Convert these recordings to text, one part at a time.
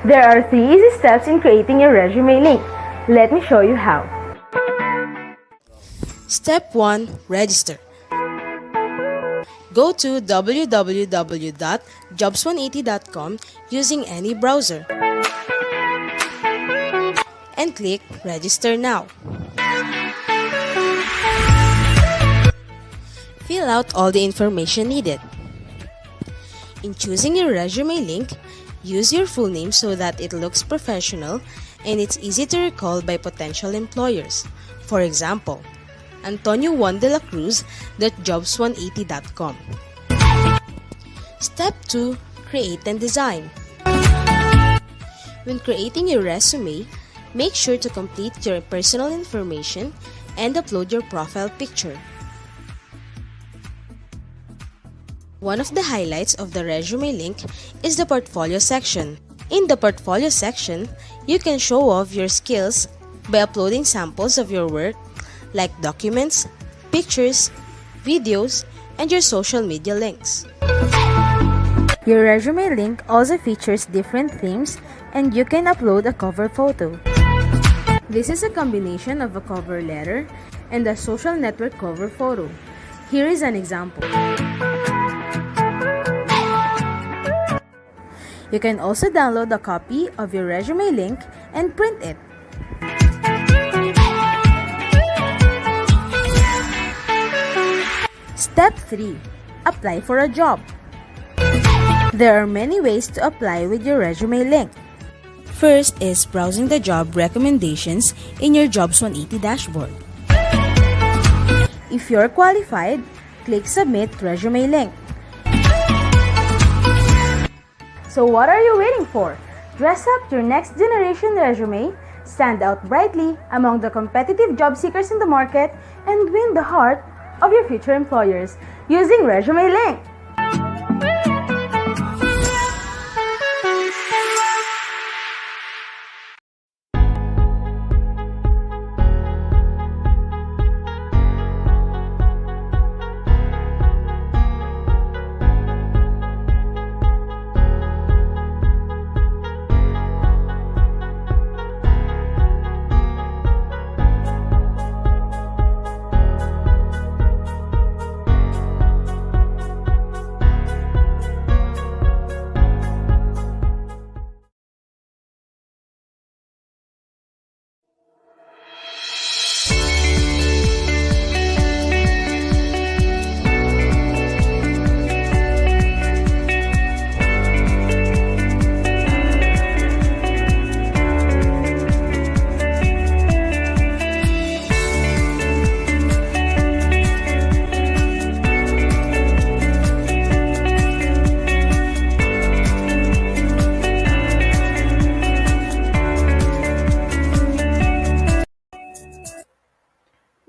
There are 3 easy steps in creating your resume link. Let me show you how. Step 1. Register. Go to www.jobs180.com using any browser and click Register Now. Fill out all the information needed. In choosing your resume link, use your full name so that it looks professional and it's easy to recall by potential employers. For example, Antonio Juan de la Cruz .jobs180.com. Step 2. Create and design. When creating your resume, make sure to complete your personal information and upload your profile picture. One of the highlights of the resume link is the portfolio section. In the portfolio section, you can show off your skills by uploading samples of your work like documents, pictures, videos, and your social media links. Your resume link also features different themes and you can upload a cover photo. This is a combination of a cover letter and a social network cover photo. Here is an example. You can also download a copy of your resume link and print it. Step 3. Apply for a job. There are many ways to apply with your resume link. First is browsing the job recommendations in your Jobs 180 dashboard. If you're qualified, click Submit Resume Link. So what are you waiting for? Dress up your next generation resume, stand out brightly among the competitive job seekers in the market, and win the heart of your future employers using Resume Link.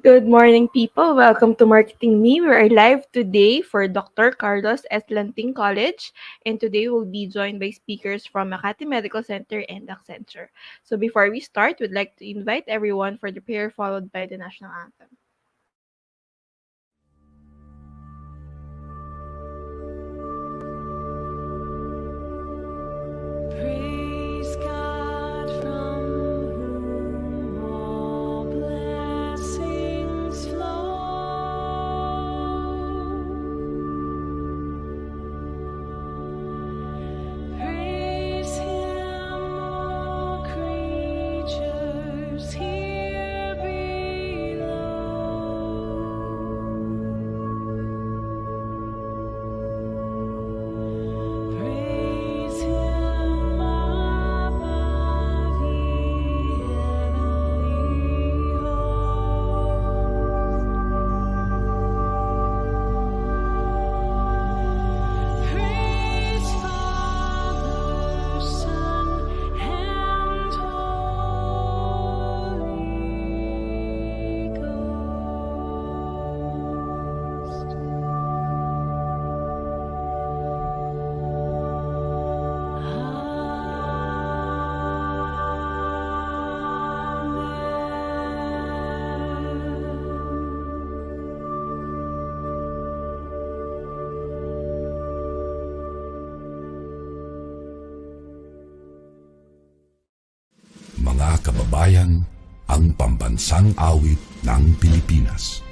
Good morning, people. Welcome to Marketing Me. We are live today for Dr. Carlos S. Lanting College, and today we'll be joined by speakers from Makati Medical Center and Accenture. So before we start, we'd like to invite everyone for the prayer followed by the national anthem. Praise God from whom all blessings flow. Praise Him, all creatures here below. mga kababayan, ang pambansang awit ng Pilipinas.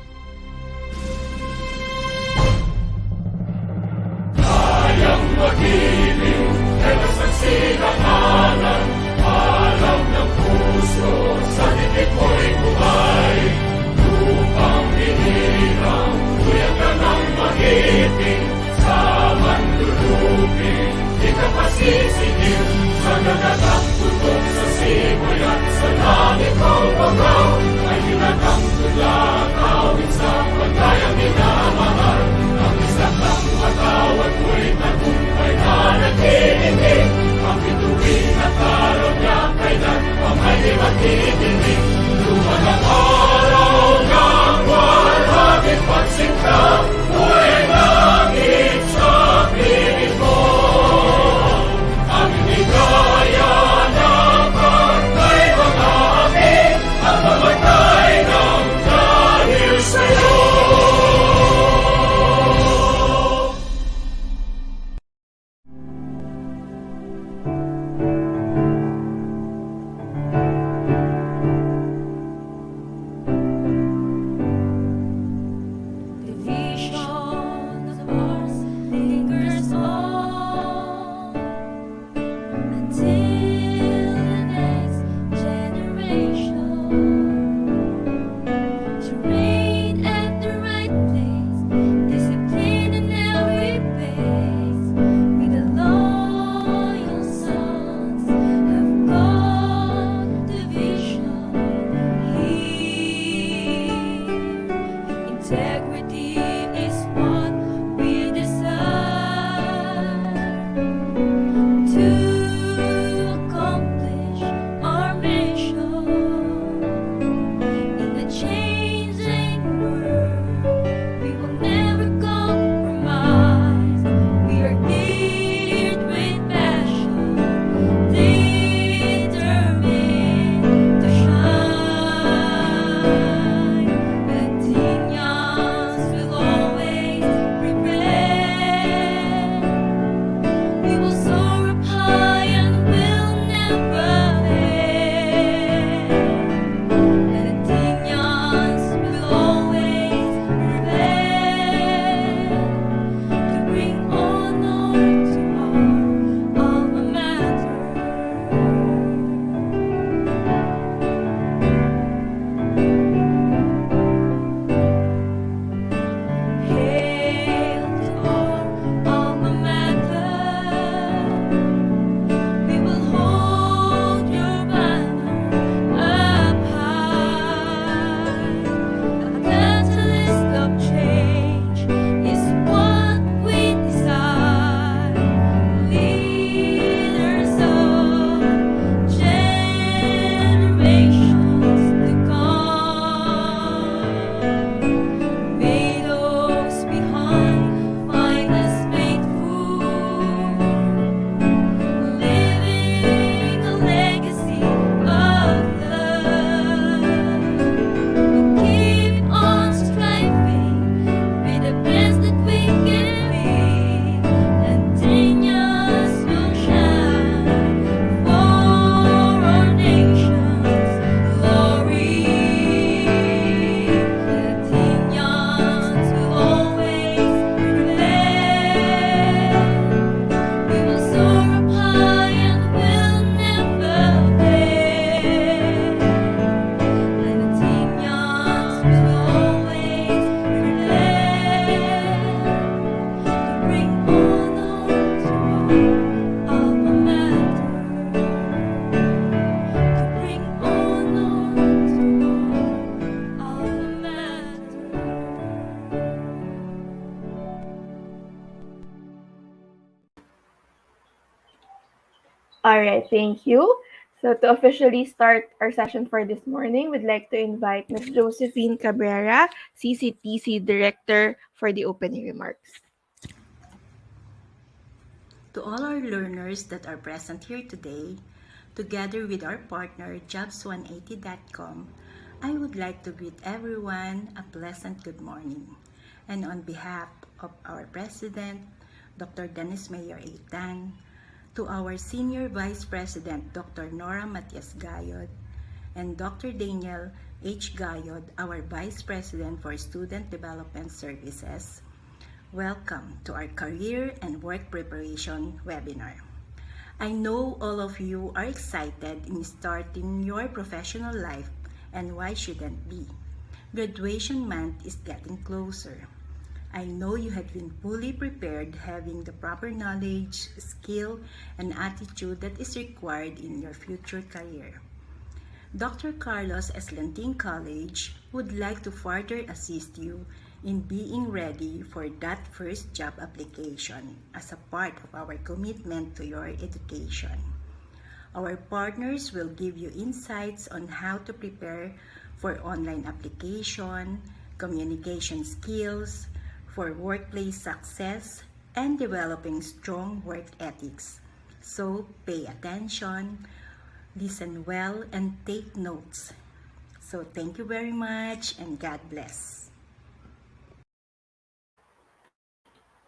All right, thank you. So to officially start our session for this morning, we'd like to invite Ms. Josephine Cabrera, CCTC Director, for the opening remarks. To all our learners that are present here today, together with our partner jobs180.com, I would like to greet everyone a pleasant good morning. And on behalf of our President, Dr. Dennis Mayor A. Tan, to our Senior Vice President, Dr. Nora Matias Gayod, and Dr. Daniel H. Gayod, our Vice President for Student Development Services. Welcome to our Career and Work Preparation webinar. I know all of you are excited in starting your professional life, and why shouldn't be? Graduation month is getting closer. I know you have been fully prepared, having the proper knowledge, skill, and attitude that is required in your future career. Dr. Carlos S. Lanting College would like to further assist you in being ready for that first job application as a part of our commitment to your education. Our partners will give you insights on how to prepare for online application, communication skills, for workplace success, and developing strong work ethics. So pay attention, listen well, and take notes. So thank you very much, and God bless.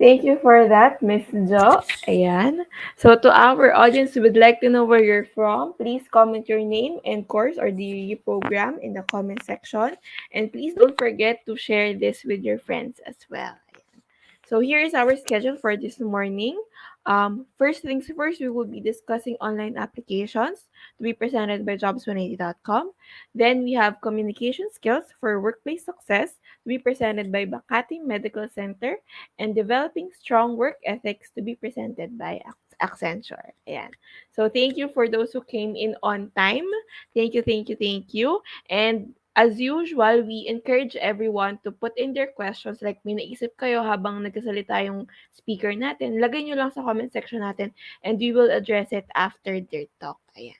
Thank you for that, Miss Jo. Ayan. So to our audience who would like to know where you're from, please comment your name and course or the program in the comment section. And please don't forget to share this with your friends as well. Ayan. So here is our schedule for this morning. First things first, we will be discussing online applications to be presented by jobs180.com. Then we have communication skills for workplace success to be presented by Makati Medical Center, and developing strong work ethics to be presented by Accenture. Ayan. So thank you for those who came in on time. Thank you, thank you, thank you. And as usual, we encourage everyone to put in their questions. Like may naisip kayo habang nagsasalita yung speaker natin, lagay nyo lang sa comment section natin and we will address it after their talk. Ayan.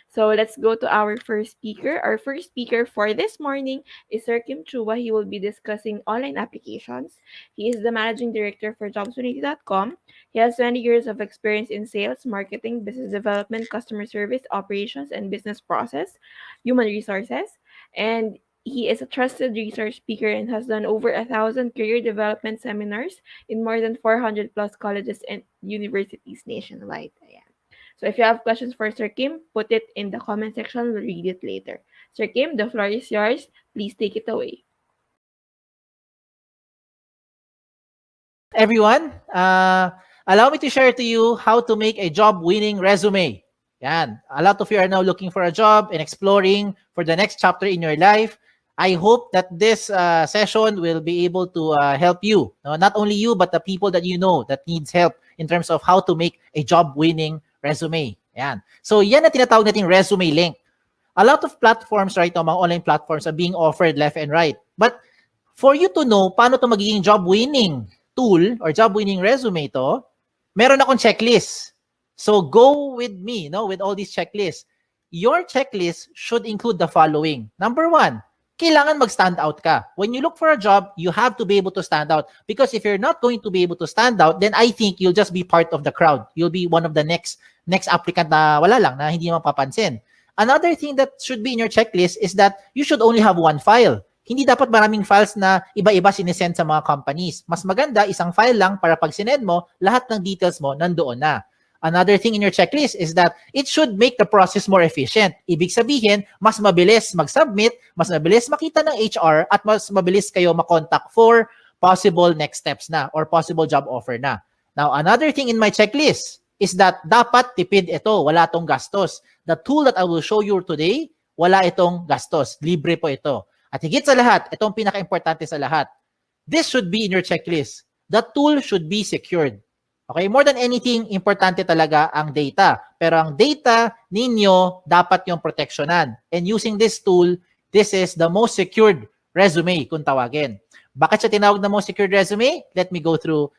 So let's go to our first speaker. Our first speaker for this morning is Sir Kim Chua. He will be discussing online applications. He is the managing director for jobs180.com. He has 20 years of experience in sales, marketing, business development, customer service, operations, and business process, human resources. And he is a trusted research speaker and has done over 1,000 career development seminars in more than 400 plus colleges and universities nationwide. Ayan. So if you have questions for Sir Kim, put it in the comment section. We'll read it later. Sir Kim, the floor is yours. Please take it away. Everyone, allow me to share to you how to make a job-winning resume. Yan. A lot of you are now looking for a job and exploring for the next chapter in your life. I hope that this session will be able to help you. Not only you, but the people that you know that needs help in terms of how to make a job-winning resume. Yan. So yan na tinatawag nating resume link. A lot of platforms right now, mga online platforms are being offered left and right. But for you to know paano to magiging job-winning tool or job-winning resume to, meron akong checklist. So go with me, with all these checklists. Your checklist should include the following. Number 1, kailangan mag-stand out ka. When you look for a job, you have to be able to stand out. Because if you're not going to be able to stand out, then I think you'll just be part of the crowd. You'll be one of the next applicant na wala lang, na hindi mapapansin. Another thing that should be in your checklist is that you should only have one file. Hindi dapat maraming files na iba-iba sinesend sa mga companies. Mas maganda, isang file lang para pag sinend mo, lahat ng details mo nandoon na. Another thing in your checklist is that it should make the process more efficient. Ibig sabihin, mas mabilis mag-submit, mas mabilis makita ng HR, at mas mabilis kayo makontak for possible next steps na or possible job offer na. Now, another thing in my checklist is that dapat tipid ito, wala itong gastos. The tool that I will show you today, wala itong gastos. Libre po ito. At higit sa lahat, itong pinaka-importante sa lahat, this should be in your checklist. The tool should be secured. Okay, more than anything, importante talaga ang data. Pero ang data ninyo, dapat yung proteksyonan. And using this tool, this is the most secured resume kung tawagin. Bakit siya tinawag na most secured resume? Let me go through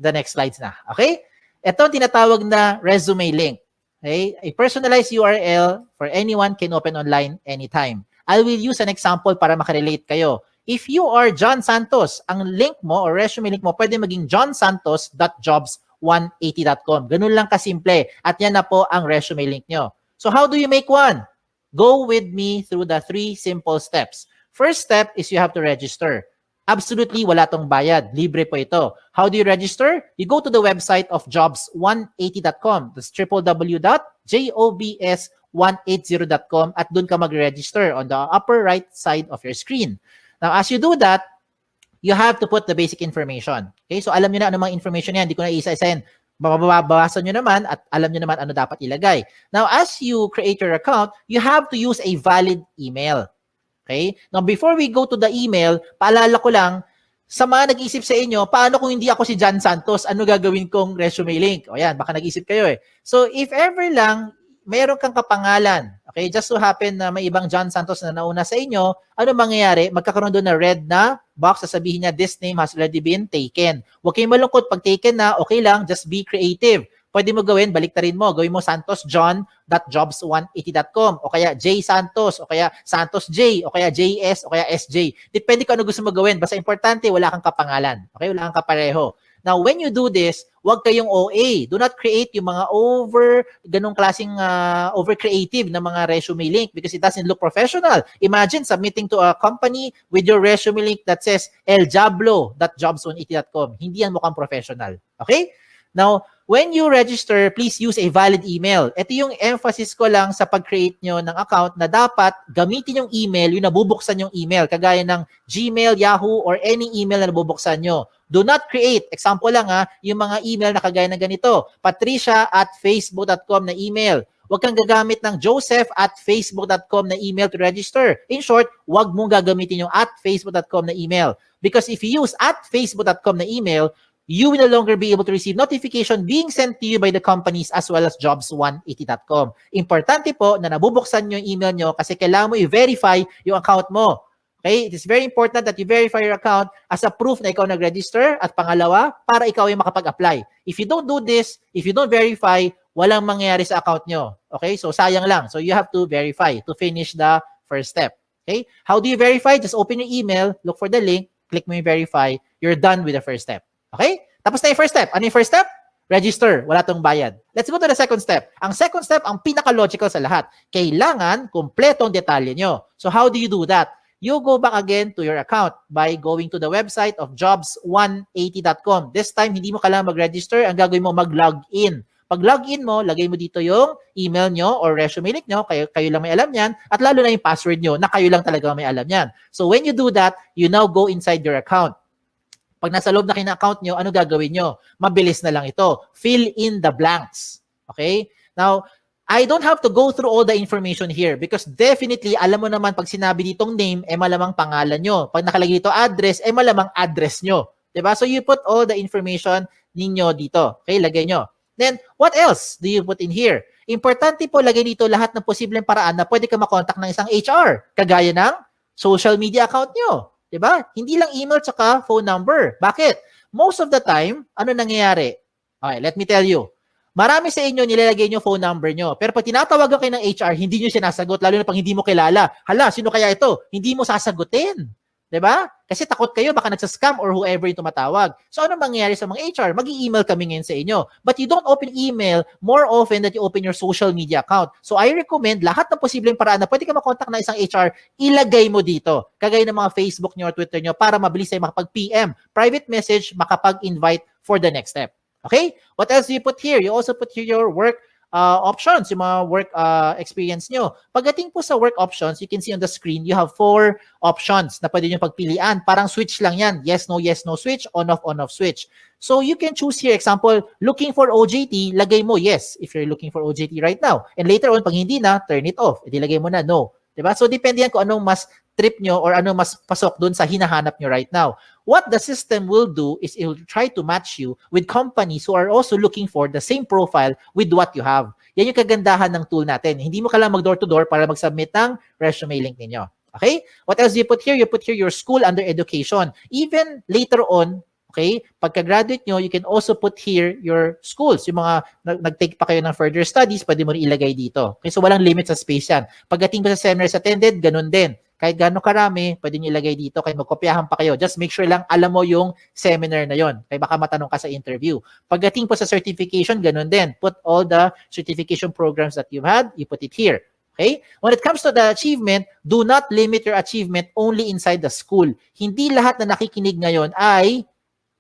the next slides na. Okay? Ito ang tinatawag na resume link. Okay? A personalized URL for anyone can open online anytime. I will use an example para makarelate kayo. If you are John Santos, ang link mo or resume link mo pwede maging johnsantos.jobs180.com. Ganun lang kasimple. At yan na po ang resume link nyo. So how do you make one? Go with me through the 3 simple steps. First step is you have to register. Absolutely wala tong bayad. Libre po ito. How do you register? You go to the website of jobs180.com. That's www.jobs180.com at dun ka mag-register on the upper right side of your screen. Now, as you do that, you have to put the basic information. Okay? So, alam nyo na ano mga information yan. Hindi ko na isa-isahin. Babawasan nyo naman at alam nyo naman ano dapat ilagay. Now, as you create your account, you have to use a valid email. Okay? Now, before we go to the email, paalala ko lang, sa mga nag-iisip sa inyo, paano kung hindi ako si John Santos, ano gagawin kong resume link? O yan, baka nag-iisip kayo eh. So, if ever lang, meron kang kapangalan, okay, just so happen na may ibang John Santos na nauna sa inyo, ano mangyayari? Magkakaroon doon na red na box, sasabihin niya, this name has already been taken. Huwag kayong malungkot, pag taken na, okay lang, just be creative. Pwede mo gawin, baliktarin mo. Gawin mo santosjohn.jobs180.com o kaya J Santos o kaya Santos J o kaya JS o kaya SJ. Depende kung ano gusto mo gawin. Basta importante, wala kang kapangalan. Okay? Wala kang kapareho. Now, when you do this, huwag kayong OA. Do not create yung mga ganong klaseng over-creative na mga resume link because it doesn't look professional. Imagine submitting to a company with your resume link that says eljablo.jobs180.com. Hindi yan mukhang professional. Okay? Now, when you register, please use a valid email. Ito yung emphasis ko lang sa pag-create nyo ng account na dapat gamitin yung email, yung nabubuksan yung email, kagaya ng Gmail, Yahoo, or any email na nabubuksan nyo. Do not create, example lang yung mga email na kagaya ng ganito, patricia@facebook.com na email. Huwag kang gagamit ng joseph@facebook.com na email to register. In short, huwag mong gagamitin yung @facebook.com na email. Because if you use @facebook.com na email, you will no longer be able to receive notification being sent to you by the companies as well as jobs180.com. Importante po na nabubuksan nyo yung email nyo kasi kailangan mo i-verify yung account mo. Okay? It is very important that you verify your account as a proof na ikaw nag-register at pangalawa, para ikaw yung makapag-apply. If you don't do this, if you don't verify, walang mangyayari sa account nyo. Okay? So, sayang lang. So, you have to verify to finish the first step. Okay? How do you verify? Just open your email, look for the link, click mo yung verify, you're done with the first step. Okay? Tapos na yung first step. Ano yung first step? Register. Wala tong bayad. Let's go to the second step. Ang second step, ang pinaka-logical sa lahat. Kailangan kumpletong detalye nyo. So how do you do that? You go back again to your account by going to the website of jobs180.com. This time, hindi mo kailangan mag-register. Ang gagawin mo, mag-login. Pag login mo, lagay mo dito yung email nyo or resume link nyo, kayo lang may alam yan, at lalo na yung password nyo na kayo lang talaga may alam yan. So when you do that, you now go inside your account. Pag nasa loob na kayo ng account nyo, ano gagawin nyo? Mabilis na lang ito. Fill in the blanks. Okay? Now, I don't have to go through all the information here because definitely, alam mo naman pag sinabi ditong name, malamang pangalan nyo. Pag nakalagay dito address, malamang address nyo. Diba? So, you put all the information ninyo dito. Okay? Lagay nyo. Then, what else do you put in here? Importante po, lagay dito lahat ng posibleng paraan na pwede ka makontak ng isang HR. Kagaya ng social media account nyo. Diba? Hindi lang email tsaka phone number. Bakit? Most of the time, ano nangyayari? Okay, let me tell you. Marami sa inyo nilalagay nyo phone number nyo. Pero pag tinatawagan kayo ng HR, hindi nyo sinasagot. Lalo na pag hindi mo kilala. Hala, sino kaya ito? Hindi mo sasagutin. Diba? Kasi takot kayo, baka nagsascam or whoever yung tumatawag. So, ano mangyayari sa mga HR? Mag-i-email kami ngayon sa inyo. But you don't open email more often that you open your social media account. So, I recommend lahat ng posibleng paraan na pwede ka makontak na isang HR, ilagay mo dito. Kagaya ng mga Facebook nyo or Twitter nyo para mabilis tayo makapag-PM. Private message, makapag-invite for the next step. Okay? What else do you put here? You also put here your work options, yung mga work experience nyo. Pagdating po sa work options, you can see on the screen, you have 4 options na pwede nyo pagpilian. Parang switch lang yan. Yes, no switch, on, off switch. So you can choose here, example, looking for OJT, lagay mo yes, if you're looking for OJT right now. And later on, pag hindi na, turn it off. Edi lagay mo na no. Diba? So depende yan kung anong mas trip nyo or anong mas pasok dun sa hinahanap nyo right now. What the system will do is it will try to match you with companies who are also looking for the same profile with what you have. Yan yung kagandahan ng tool natin. Hindi mo kailangan mag-door-to-door para mag-submit ng resume link ninyo. Okay? What else do you put here? You put here your school under education. Even later on, okay, pagka-graduate nyo, you can also put here your schools. Yung mga nag-take pa kayo ng further studies, pwede mo rin ilagay dito. Okay, so walang limit sa space yan. Pagdating ko sa seminars attended, ganun din. Kahit gano'ng karami, pwede nyo ilagay dito. Kahit magkopyahan pa kayo. Just make sure lang alam mo yung seminar na yon. Kaya baka matanong ka sa interview. Pagdating po sa certification, ganun din. Put all the certification programs that you've had, you put it here. Okay? When it comes to the achievement, do not limit your achievement only inside the school. Hindi lahat na nakikinig ngayon ay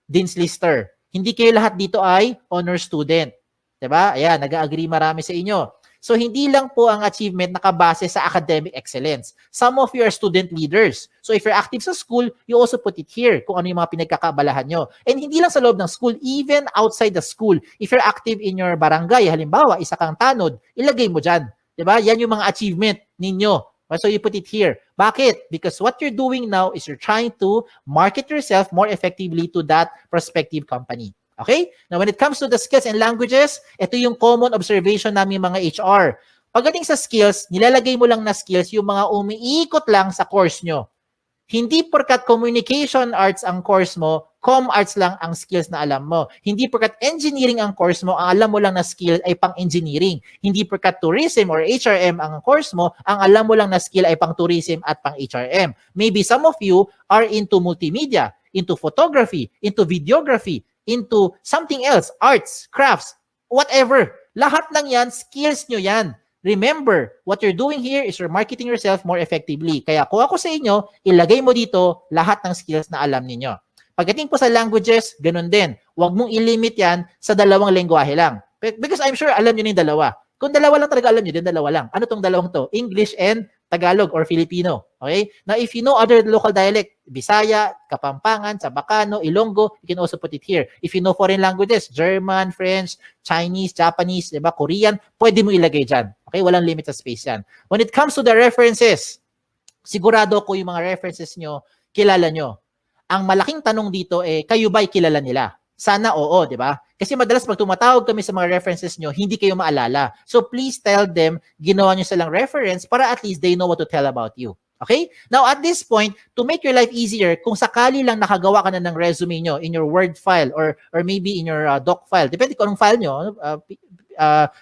Dean's Lister. Hindi kayo lahat dito ay honor student. 'Di ba? Ayan, nag-agree marami sa inyo. So hindi lang po ang achievement nakabase sa academic excellence. Some of you are student leaders. So if you're active sa school, you also put it here kung ano yung mga pinagkakaabalahan nyo. And hindi lang sa loob ng school, even outside the school. If you're active in your barangay, halimbawa, isa kang tanod, ilagay mo dyan. Diba? Yan yung mga achievement ninyo. So you put it here. Bakit? Because what you're doing now is you're trying to market yourself more effectively to that prospective company. Okay? Now, when it comes to the skills and languages, ito yung common observation namin mga HR. Pagdating sa skills, nilalagay mo lang na skills yung mga umiikot lang sa course nyo. Hindi porkat communication arts ang course mo, com arts lang ang skills na alam mo. Hindi porkat engineering ang course mo, ang alam mo lang na skill ay pang engineering. Hindi porkat tourism or HRM ang course mo, ang alam mo lang na skill ay pang tourism at pang HRM. Maybe some of you are into multimedia, into photography, into videography, into something else, arts, crafts, whatever. Lahat ng yan, skills nyo yan. Remember, what you're doing here is you're marketing yourself more effectively. Kaya kung ako sa inyo, ilagay mo dito lahat ng skills na alam ninyo. Pagdating po sa languages, ganun din. Huwag mong ilimit yan sa dalawang lengguwahe lang. Because I'm sure alam nyo na yung dalawa. Kung dalawa lang talaga alam nyo, din dalawa lang. Ano tong dalawang to? English and Tagalog or Filipino. Okay? Now, if you know other local dialect, Bisaya, Kapampangan, Sabacano, Ilonggo, you can also put it here. If you know foreign languages, German, French, Chinese, Japanese, diba, Korean, pwede mo ilagay dyan. Okay? Walang limit sa space yan. When it comes to the references, sigurado ko yung mga references nyo, kilala nyo. Ang malaking tanong dito kayo ba'y kilala nila? Sana oo, di ba? Kasi madalas pag tumatawag kami sa mga references nyo, hindi kayo maalala. So please tell them, ginawa nyo silang reference para at least they know what to tell about you. Okay? Now at this point, to make your life easier, kung sakali lang nakagawa ka na ng resume nyo in your Word file or maybe in your doc file, depende kung anong file nyo,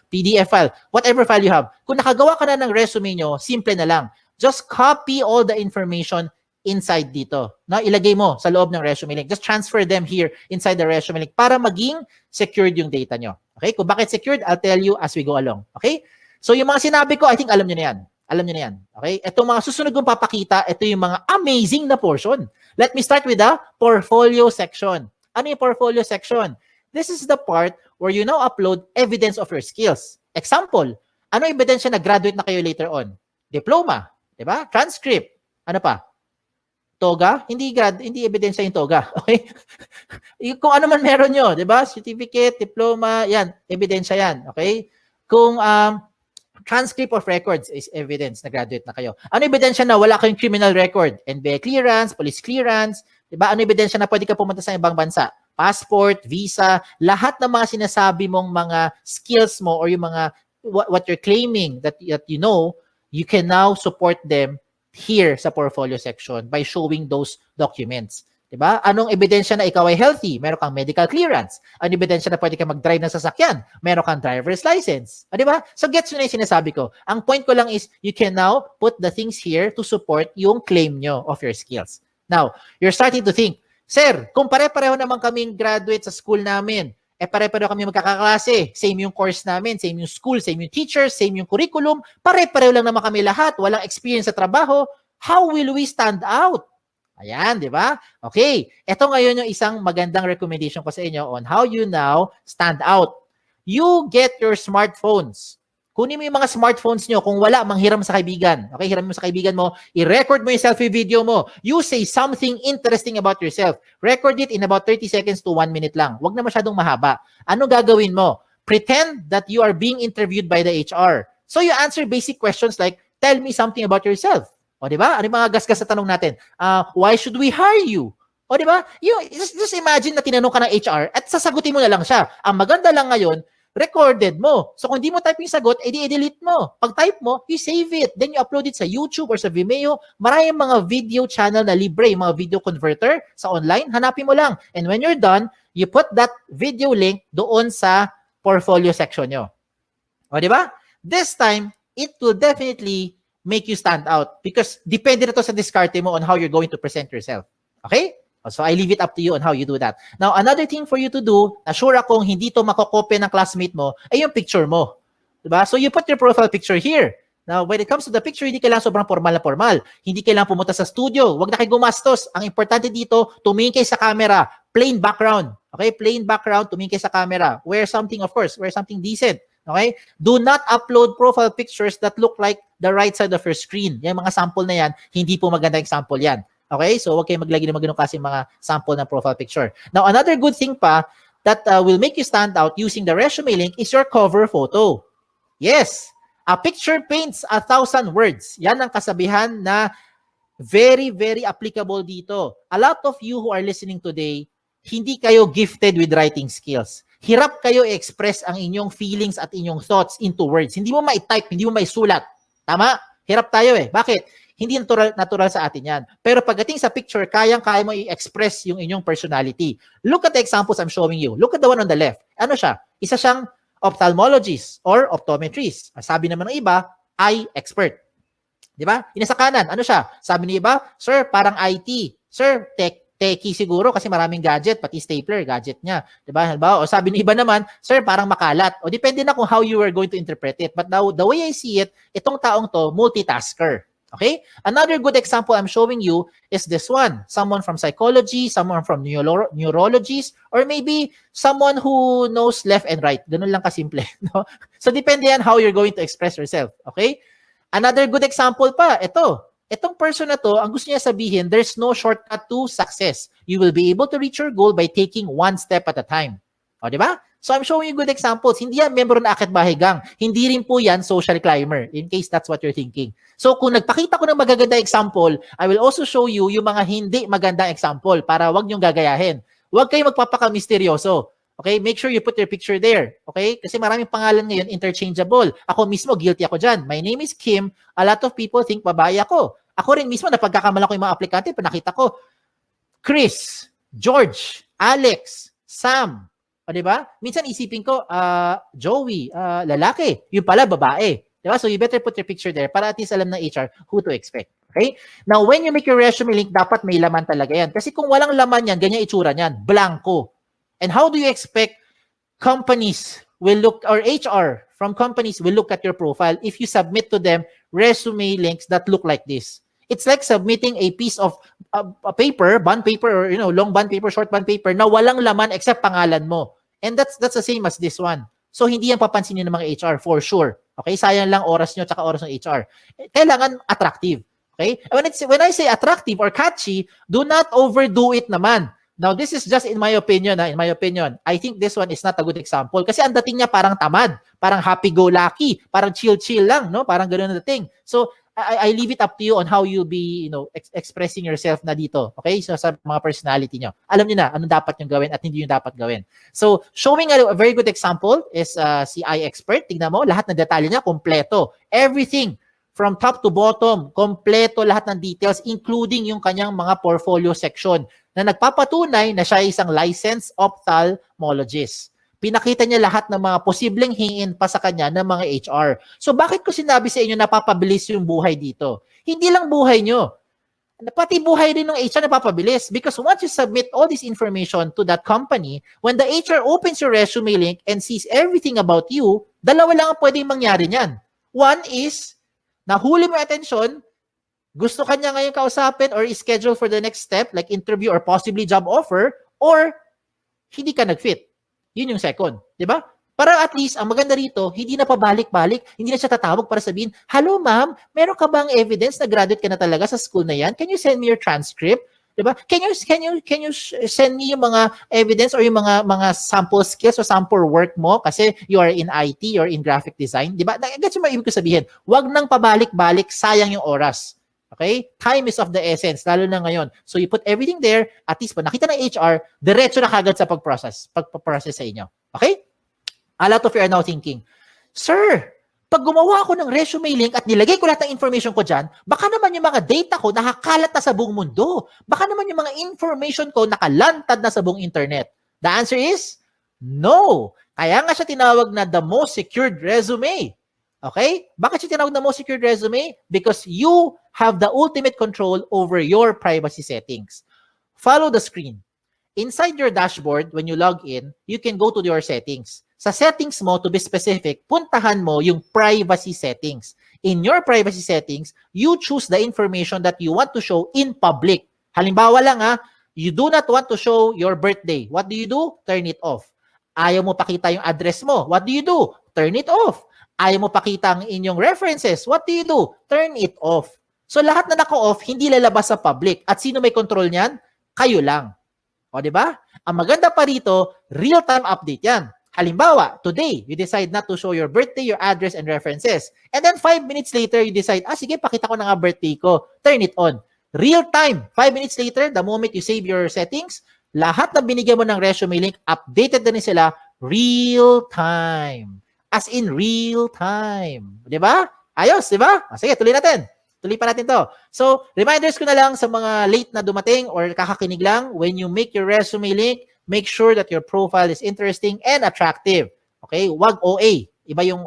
PDF file, whatever file you have. Kung nakagawa ka na ng resume nyo, simple na lang. Just copy all the information inside dito. No, ilagay mo sa loob ng resume link. Just transfer them here inside the resume link para maging secured yung data nyo. Okay? Kung bakit secured, I'll tell you as we go along. Okay? So yung mga sinabi ko, I think alam nyo na yan. Alam nyo na yan. Okay? Itong mga susunod kong papakita, ito yung mga amazing na portion. Let me start with the portfolio section. Ano yung portfolio section? This is the part where you now upload evidence of your skills. Example, ano ebidensya na graduate na kayo later on? Diploma, di ba? Transcript. Ano pa? Toga, hindi ebidensya yung toga. Okay? Kung ano man meron nyo, 'di ba? Certificate, diploma, 'yan, ebidensya 'yan, okay? Kung transcript of records is evidence na graduate na kayo. Ano ebidensya na wala kayong criminal record? NBI clearance, police clearance, 'di ba? Ano ebidensya na pwede ka pumunta sa ibang bansa? Passport, visa, lahat ng mga sinasabi mong mga skills mo or yung mga what you're claiming that you know, you can now support them here sa portfolio section by showing those documents. Diba? Anong ebidensya na ikaw ay healthy? Meron kang medical clearance. Anong ebidensya na pwede kang mag-drive ng sasakyan? Meron kang driver's license. Diba? So gets nyo na yung sinasabi ko. Ang point ko lang is you can now put the things here to support yung claim nyo of your skills. Now, you're starting to think, Sir, kung pare-pareho naman kaming graduate sa school namin, pare-pareho kami magkakaklase, same yung course namin, same yung school, same yung teachers, same yung curriculum, pare-pareho lang naman kami lahat, walang experience sa trabaho, how will we stand out? Ayan, di ba? Okay, ito ngayon yung isang magandang recommendation ko sa inyo on how you now stand out. You get your smartphones. Kunin mo yung mga smartphones nyo. Kung wala, manghiram sa kaibigan. Okay, hiram mo sa kaibigan mo. I-record mo yung selfie video mo. You say something interesting about yourself. Record it in about 30 seconds to 1 minute lang. Huwag na masyadong mahaba. Ano gagawin mo? Pretend that you are being interviewed by the HR. So you answer basic questions like, tell me something about yourself. O, di ba? Ano yung mga gasgas sa tanong natin? Why should we hire you? O, di ba? Just imagine na tinanong ka ng HR at sasagutin mo na lang siya. Ang maganda lang ngayon, recorded mo. So kung di mo type yung sagot, edi-delete mo. Pag type mo, you save it. Then you upload it sa YouTube or sa Vimeo. Maraming mga video channel na libre, yung mga video converter sa online. Hanapin mo lang. And when you're done, you put that video link doon sa portfolio section nyo. O, di ba? This time, it will definitely make you stand out because depende na to sa diskarte mo on how you're going to present yourself. Okay? So I leave it up to you on how you do that. Now, another thing for you to do, na sure akong hindi to makokopya ng classmate mo, ay yung picture mo. Diba? So you put your profile picture here. Now, when it comes to the picture, hindi kailangan sobrang formal na formal. Hindi kailangan pumunta sa studio. Huwag na kayo gumastos. Ang importante dito, tumingin kayo sa camera. Plain background. Okay? Plain background, tumingin kayo sa camera. Wear something, of course. Wear something decent. Okay? Do not upload profile pictures that look like the right side of your screen. Yung mga sample na yan, hindi po maganda example yan. Okay? So, huwag kayo maglagay ng mga ganun kasi mga sample ng profile picture. Now, another good thing pa that will make you stand out using the resume link is your cover photo. Yes! A picture paints 1,000 words. Yan ang kasabihan na very, very applicable dito. A lot of you who are listening today, hindi kayo gifted with writing skills. Hirap kayo i-express ang inyong feelings at inyong thoughts into words. Hindi mo ma-type, hindi mo ma-sulat. Tama? Hirap tayo eh. Bakit? Hindi natural sa atin yan. Pero pagdating sa picture, kayang-kaya mo i-express yung inyong personality. Look at the examples I'm showing you. Look at the one on the left. Ano siya? Isa siyang ophthalmologist or optometrist. Sabi naman ng iba, eye expert. Di ba? Sa kanan, ano siya? Sabi ng iba, sir, parang IT. Sir, techie siguro kasi maraming gadget, pati stapler, gadget niya. Di ba? Halimbawa, o sabi ng iba naman, sir, parang makalat. O depende na kung how you are going to interpret it. But the way I see it, itong taong to, multitasker. Okay? Another good example I'm showing you is this one. Someone from psychology, someone from neurologist, or maybe someone who knows left and right. Ganun lang kasimple. No? So, depende yan how you're going to express yourself. Okay? Another good example pa, ito. Itong person na to, ang gusto niya sabihin, there's no shortcut to success. You will be able to reach your goal by taking one step at a time. O, di ba? So, I'm showing you good examples. Hindi yan member na Akit Bahay Gang. Hindi rin po yan social climber, in case that's what you're thinking. So, kung nagpakita ko ng magaganda example, I will also show you yung mga hindi magandang example para wag niyong gagayahin. Huwag kayo magpapaka-misteryoso. Okay? Make sure you put your picture there. Okay? Kasi maraming pangalan ngayon, interchangeable. Ako mismo, guilty ako dyan. My name is Kim. A lot of people think babae ako. Ako rin mismo, napagkakamala ko yung mga aplikante, pinakita ko, Chris, George, Alex, Sam. O, diba? Minsan isipin ko, Joey, lalaki. Yung pala, babae. Diba? So, you better put your picture there para at least alam ng HR who to expect. Okay? Now, when you make your resume link, dapat may laman talaga yan. Kasi kung walang laman yan, ganyan itsura niyan. Blanco. And how do you expect companies will look, or HR from companies will look at your profile if you submit to them resume links that look like this? It's like submitting a piece of a paper, bond paper, or long bond paper, short bond paper na walang laman except pangalan mo. And that's the same as this one. So hindi yan papansinin ng mga HR for sure. Okay? Sayang lang oras nyo tsaka oras ng HR. Kailangan attractive. Okay? When I say attractive or catchy, do not overdo it naman. Now, this is just in my opinion. In my opinion, I think this one is not a good example. Kasi ang dating niya parang tamad, parang happy-go-lucky, parang chill-chill lang, no? Parang ganoon na dating. So, I leave it up to you on how you'll be, expressing yourself na dito. Okay? So, sa mga personality nyo. Alam niyo na anong dapat nyo gawin at hindi nyo dapat gawin. So, showing a very good example is si iExpert. Tignan mo, lahat ng detalye niya, kompleto. Everything from top to bottom, kompleto lahat ng details, including yung kanyang mga portfolio section na nagpapatunay na siya ay isang licensed ophthalmologist. Pinakita niya lahat ng mga posibleng hingin pa sa kanya ng mga HR. So bakit ko sinabi sa inyo napapabilis yung buhay dito? Hindi lang buhay nyo. Pati buhay rin ng HR napapabilis. Because once you submit all this information to that company, when the HR opens your resume link and sees everything about you, dalawa lang ang pwedeng mangyari niyan. One is, nahuli mo attention, gusto kanya ngayon kausapin or schedule for the next step, like interview or possibly job offer, or hindi ka nag-fit. Yun yung second. Di ba? Para at least, ang maganda rito, hindi na pabalik-balik, hindi na siya tatawag para sabihin, hello ma'am, meron ka bang evidence na graduate ka na talaga sa school na yan? Can you send me your transcript? Di ba? Can you send me yung mga evidence or yung mga sample skills o sample work mo kasi you are in IT or in graphic design? Di ba? That's yung ibig ko sabihin. Huwag nang pabalik-balik, sayang yung oras. Okay? Time is of the essence, lalo na ngayon. So you put everything there, at least pa nakita ng HR, diretso na kagad sa pag-process sa inyo. Okay? A lot of you are now thinking, sir, pag gumawa ako ng resume link at nilagay ko lahat ng information ko dyan, baka naman yung mga data ko nakakalat na sa buong mundo. Baka naman yung mga information ko nakalantad na sa buong internet. The answer is, no. Kaya nga siya tinawag na the most secured resume. Okay? Bakit siya tinawag na most secured resume? Because you have the ultimate control over your privacy settings. Follow the screen. Inside your dashboard, when you log in, you can go to your settings. Sa settings mo, to be specific, puntahan mo yung privacy settings. In your privacy settings, you choose the information that you want to show in public. Halimbawa lang you do not want to show your birthday. What do? Turn it off. Ayaw mo pakita yung address mo. What do? Turn it off. Ayaw mo pakita ang inyong references. What do? Turn it off. So lahat na naka-off, hindi lalabas sa public. At sino may control niyan? Kayo lang. O, di ba? Ang maganda pa rito, real-time update yan. Halimbawa, today, you decide not to show your birthday, your address, and references. And then 5 minutes later, you decide, sige, pakita ko na nga birthday ko. Turn it on. Real time. 5 minutes later, the moment you save your settings, lahat na binigyan mo ng resume link, updated na rin sila real time. As in real time. Di ba? Ayos, di ba? Sige, tuloy natin. Tuloy pa natin to. So, reminders ko na lang sa mga late na dumating or kakakinig lang, when you make your resume link, make sure that your profile is interesting and attractive. Okay? Wag OA. Iba yung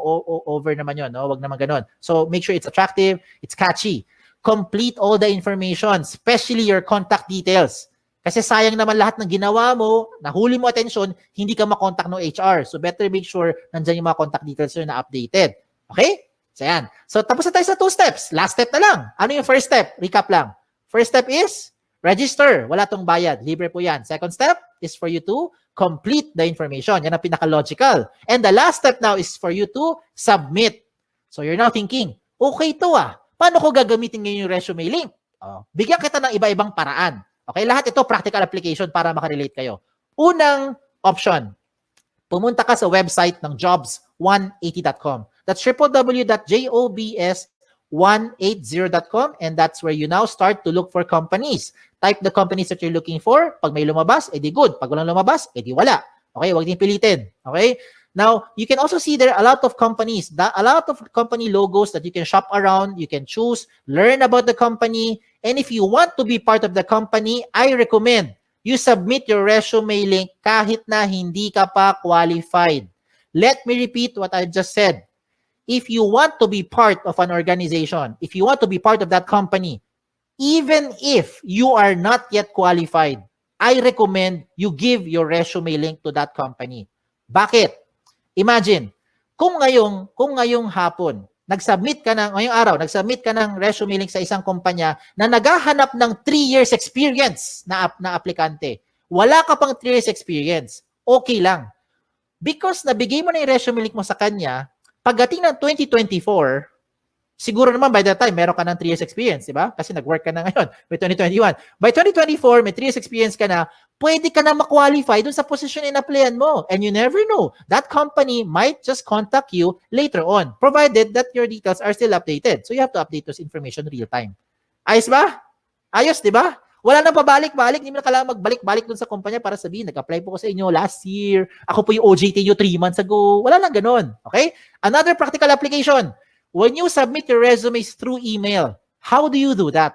over naman yun. No? Wag naman ganun. So, make sure it's attractive, it's catchy. Complete all the information, especially your contact details. Kasi sayang naman lahat ng ginawa mo, nahuli mo attention, hindi ka makontak ng HR. So, better make sure nandyan yung mga contact details na updated. Okay? So, yan. So, tapos na tayo sa 2 steps. Last step na lang. Ano yung first step? Recap lang. First step is register. Wala tong bayad. Libre po yan. Second step is for you to complete the information. Yan ang pinaka-logical. And the last step now is for you to submit. So, you're now thinking, okay to paano ko gagamitin ngayon yung resume link? Bigyan kita ng iba-ibang paraan. Okay, lahat ito practical application para makarelate kayo. Unang option, pumunta ka sa website ng jobs180.com. That's www.jobs180.com, and that's where you now start to look for companies. Type the companies that you're looking for. Pag may lumabas, edi good. Pag walang lumabas, edi wala. Okay, huwag din pilitin. Okay? Now, you can also see there a lot of companies, a lot of company logos that you can shop around, you can choose, learn about the company, and if you want to be part of the company, I recommend you submit your resume link kahit na hindi ka pa qualified. Let me repeat what I just said. If you want to be part of an organization, if you want to be part of that company, even if you are not yet qualified, I recommend you give your resume link to that company. Bakit? Imagine, kung ngayong hapon, ngayong araw, nag-submit ka ng resume link sa isang kumpanya na naghahanap ng 3 years experience na aplikante. Wala ka pang 3 years experience. Okay lang. Because nabigay mo na yung resume link mo sa kanya, pagdating ng 2024, siguro naman by that time, meron ka ng 3 years experience, di ba? Kasi nag-work ka na ngayon by 2021. By 2024, may 3 years experience ka na, pwede ka na ma-qualify dun sa position in-applyan mo. And you never know. That company might just contact you later on, provided that your details are still updated. So you have to update those information real time. Ayos ba? Ayos, di ba? Wala nang pabalik-balik. Hindi mo na kailangan magbalik-balik dun sa kumpanya para sabihin, nag-apply po ko sa inyo last year. Ako po yung OJT nyo 3 months ago. Wala lang ganun. Okay? Another practical application. When you submit your resumes through email, how do you do that?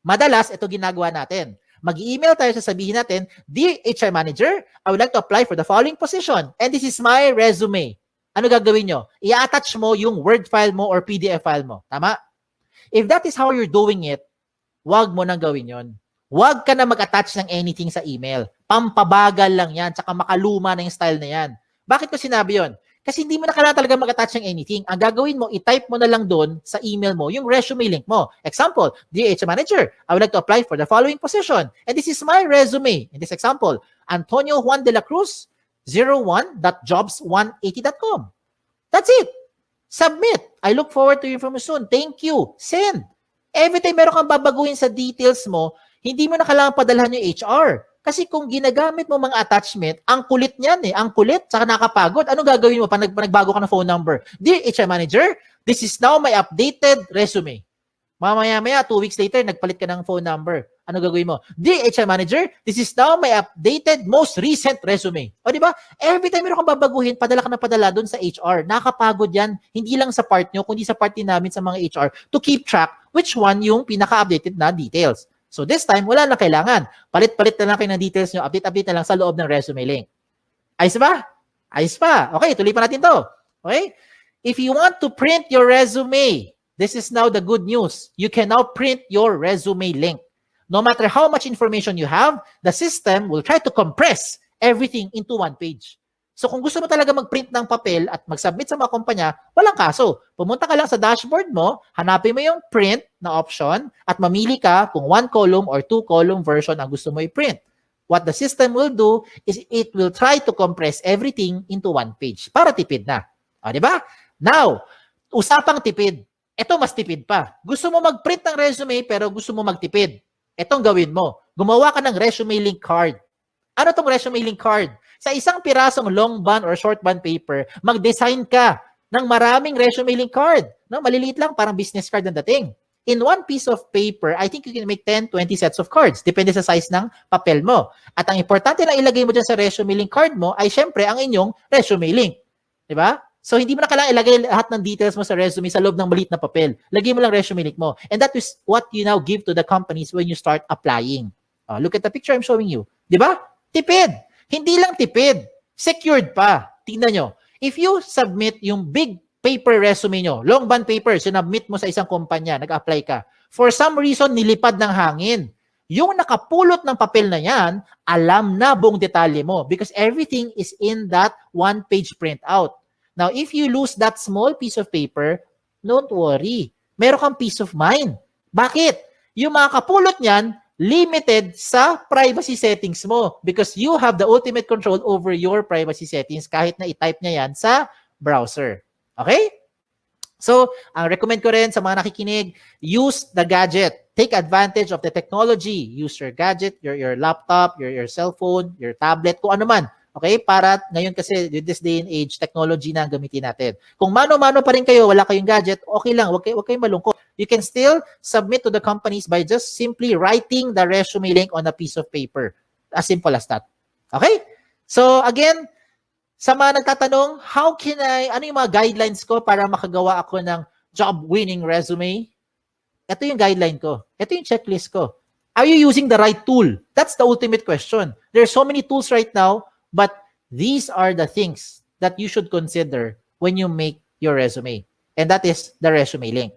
Madalas, ito ginagawa natin. Mag-email tayo, sasabihin natin, Dear HR Manager, I would like to apply for the following position, and this is my resume. Ano gagawin nyo? I-attach mo yung Word file mo or PDF file mo. Tama? If that is how you're doing it, wag mo nang gawin yon. Wag ka na mag-attach ng anything sa email. Pampabagal lang yan, tsaka makaluma na yung style na yan. Bakit ko sinabi yon? Kasi hindi mo na kailangan talaga mag-attach ng anything. Ang gagawin mo, i-type mo na lang doon sa email mo yung resume link mo. Example, Dear HR Manager, I would like to apply for the following position. And this is my resume. In this example, Antonio Juan de la Cruz, 01.jobs180.com. That's it. Submit. I look forward to your information soon. Thank you. Send. Every time meron kang babaguhin sa details mo, hindi mo na kailangan padalhan yung HR. Kasi kung ginagamit mo mga attachment, ang kulit niyan ang kulit, saka nakakapagod. Ano gagawin mo pag nagbago ka ng phone number? Dear HR Manager, this is now my updated resume. Mamaya-maya, 2 weeks later, nagpalit ka ng phone number. Ano gagawin mo? Dear HR Manager, this is now my updated, most recent resume. O di ba? Every time meron kang babaguhin, padala ka na padala doon sa HR. Nakakapagod yan, hindi lang sa part nyo, kundi sa part din namin sa mga HR to keep track which one yung pinaka-updated na details. So this time, wala na kailangan. Palit-palit na lang kayo ng details nyo, update-update na lang sa loob ng resume link. Ayos ba? Ayos pa. Okay, tuloy pa natin to. Okay? If you want to print your resume, this is now the good news. You can now print your resume link. No matter how much information you have, the system will try to compress everything into one page. So kung gusto mo talaga mag-print ng papel at mag-submit sa mga kumpanya, walang kaso. Pumunta ka lang sa dashboard mo, hanapin mo yung print na option at mamili ka kung 1 column or 2 column version ang gusto mo i-print. What the system will do is it will try to compress everything into 1 page para tipid na. O, di ba? Now, usapang tipid. Ito mas tipid pa. Gusto mo mag-print ng resume pero gusto mo magtipid. Itong gawin mo. Gumawa ka ng resume link card. Ano tong resume link card? Sa isang pirasong long bond or short bond paper, mag-design ka ng maraming resume link card. No, maliliit lang, parang business card ang dating. In 1 piece of paper, I think you can make 10, 20 sets of cards. Depende sa size ng papel mo. At ang importante lang ilagay mo dyan sa resume link card mo ay syempre ang inyong resume link. Diba? So, hindi mo na kailangan ilagay lahat ng details mo sa resume sa loob ng maliit na papel. Lagay mo lang resume link mo. And that is what you now give to the companies when you start applying. Look at the picture I'm showing you. Diba? Tipid. Hindi lang tipid, secured pa. Tingnan nyo. If you submit yung big paper resume nyo, long bond paper, sinubmit mo sa isang kumpanya, nag-apply ka. For some reason, nilipad ng hangin. Yung nakapulot ng papel na yan, alam na buong detalye mo because everything is in that 1 page printout. Now, if you lose that small piece of paper, don't worry. Meron kang peace of mind. Bakit? Yung mga kapulot niyan, limited sa privacy settings mo because you have the ultimate control over your privacy settings kahit na i-type niya yan sa browser. Okay? So, ang recommend ko rin sa mga nakikinig, use the gadget. Take advantage of the technology. Use your gadget, your laptop, your cell phone, your tablet, kung ano man. Okay? Para ngayon kasi, with this day and age, technology na ang gamitin natin. Kung mano-mano pa rin kayo, wala kayong gadget, okay lang. Huwag kayong malungkot. You can still submit to the companies by just simply writing the resume link on a piece of paper. As simple as that. Okay? So, again, sa mga nagtatanong, ano yung mga guidelines ko para makagawa ako ng job-winning resume? Ito yung guideline ko. Ito yung checklist ko. Are you using the right tool? That's the ultimate question. There are so many tools right now, but these are the things that you should consider when you make your resume. And that is the resume link.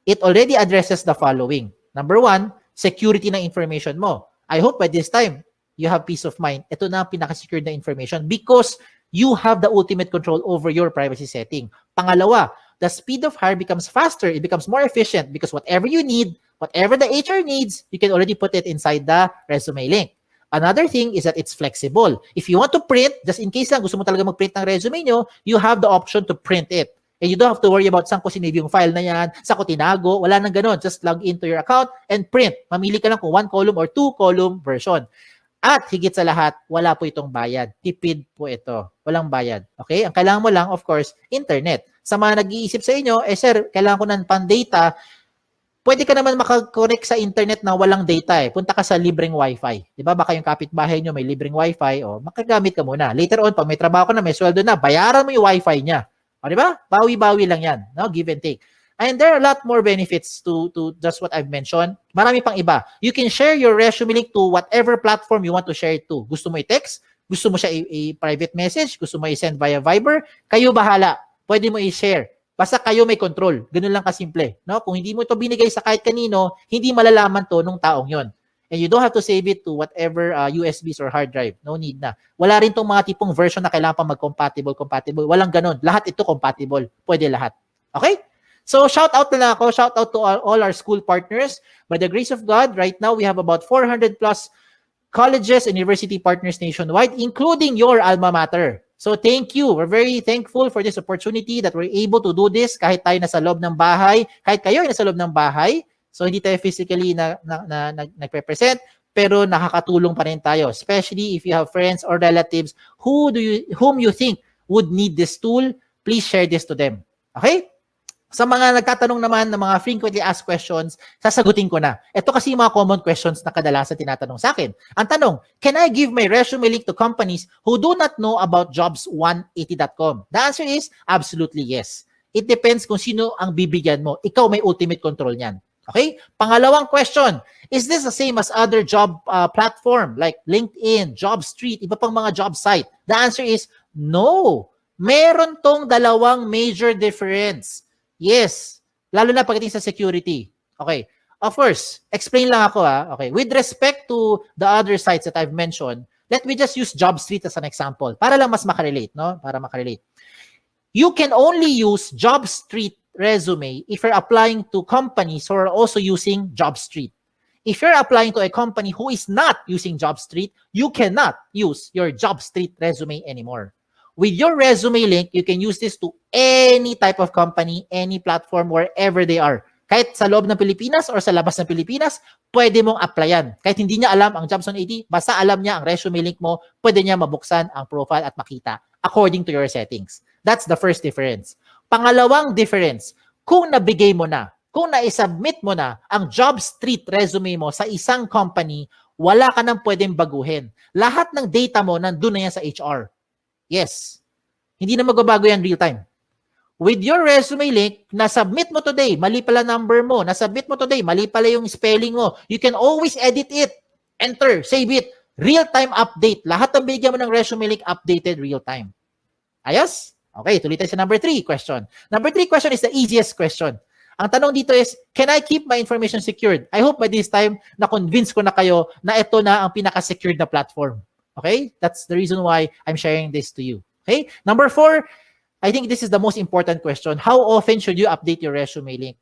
It already addresses the following. Number 1, security ng information mo. I hope by this time, you have peace of mind. Ito na ang pinaka-secure na information because you have the ultimate control over your privacy setting. Pangalawa, the speed of hire becomes faster. It becomes more efficient because whatever you need, whatever the HR needs, you can already put it inside the resume link. Another thing is that it's flexible. If you want to print, just in case lang gusto mo talaga mag-print ng resume nyo, you have the option to print it. And you don't have to worry about saan ko sinave yung file na yan, saan ko tinago, wala nang ganon. Just log into your account and print. Mamili ka lang kung 1 column or 2 column version. At higit sa lahat, wala po itong bayad. Tipid po ito. Walang bayad. Okay? Ang kailangan mo lang, of course, internet. Sa mga nag-iisip sa inyo, sir, kailangan ko ng pan-data. Pwede ka naman makakonect sa internet na walang data eh. Punta ka sa libreng wifi. Di ba? Baka yung kapitbahay nyo may libreng wifi. O, makagamit ka muna. Later on, pag may trabaho ka na, may sweldo na, bayaran mo yung wifi niya. O, di ba? Bawi-bawi lang yan. No? Give and take. And there are a lot more benefits to just what I've mentioned. Marami pang iba. You can share your resume link to whatever platform you want to share it to. Gusto mo i-text? Gusto mo siya i-private message? Gusto mo i-send via Viber? Kayo bahala. Pwede mo i-share. Basta kayo may control. Ganun lang kasimple. No? Kung hindi mo ito binigay sa kahit kanino, hindi malalaman to nung taong yon. And you don't have to save it to whatever USBs or hard drive. No need na. Wala rin tong mga tipong version na kailangan pa mag-compatible. Walang ganun. Lahat ito compatible. Pwede lahat. Okay? So, shout out na lang ako. Shout out to all our school partners. By the grace of God, right now, we have about 400 plus colleges and university partners nationwide, including your alma mater. So, thank you. We're very thankful for this opportunity that we're able to do this kahit tayo nasa loob ng bahay, kahit kayo ay nasa loob ng bahay. So, hindi tayo physically nagpe-present, pero nakakatulong pa rin tayo, especially if you have friends or relatives whom you think would need this tool. Please share this to them. Okay? Sa mga nagtatanong naman ng mga frequently asked questions, sasagutin ko na. Ito kasi yung mga common questions na kadalasan tinatanong sa akin. Ang tanong, can I give my resume link to companies who do not know about jobs180.com? The answer is absolutely yes. It depends kung sino ang bibigyan mo. Ikaw may ultimate control niyan. Okay? Pangalawang question, is this the same as other job platform like LinkedIn, JobStreet, iba pang mga job site? The answer is no. Meron tong dalawang major difference. Yes, lalo na pagdating sa security. Okay. Of course, explain lang ako Okay. With respect to the other sites that I've mentioned, Let me just use job street as an example para lang mas makarelate, no? Para makarelate. You can only use job street resume if you're applying to companies who are also using job street. If you're applying to a company who is not using job street, you cannot use your job street resume anymore. With your resume link, you can use this to any type of company, any platform, wherever they are. Kahit sa loob ng Pilipinas or sa labas ng Pilipinas, pwede mong applyan. Kahit hindi niya alam ang Jobs on 80, basta alam niya ang resume link mo, pwede niya mabuksan ang profile at makita according to your settings. That's the first difference. Pangalawang difference, kung nabigay mo na, kung na-submit mo na ang job street resume mo sa isang company, wala ka nang pwedeng baguhin. Lahat ng data mo nandun na yan sa HR. Yes. Hindi na magbabago yan real time. With your resume link, na-submit mo today, mali pala number mo, na-submit mo today, mali pala yung spelling mo, you can always edit it. Enter, save it. Real-time update. Lahat ng bigyan mo ng resume link, updated real-time. Ayos? Okay, tuloy tayo sa number 3 question. Number 3 question is the easiest question. Ang tanong dito is, can I keep my information secured? I hope by this time, na-convince ko na kayo na ito na ang pinaka-secured na platform. Okay? That's the reason why I'm sharing this to you. Okay? Number 4, I think this is the most important question. How often should you update your resume link?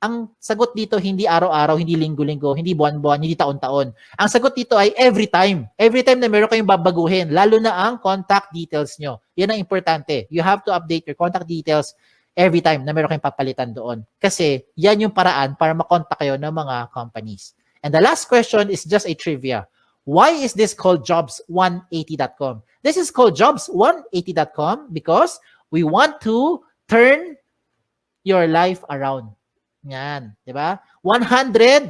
Ang sagot dito, hindi araw-araw, hindi linggo-linggo, hindi buwan-buwan, hindi taon-taon. Ang sagot dito ay every time. Every time na meron kayong babaguhin, lalo na ang contact details nyo. Yan ang importante. You have to update your contact details every time na meron kayong papalitan doon. Kasi yan yung paraan para makontak kayo ng mga companies. And the last question is just a trivia. Why is this called jobs180.com? This is called jobs180.com because we want to turn your life around. Yan, di ba? 180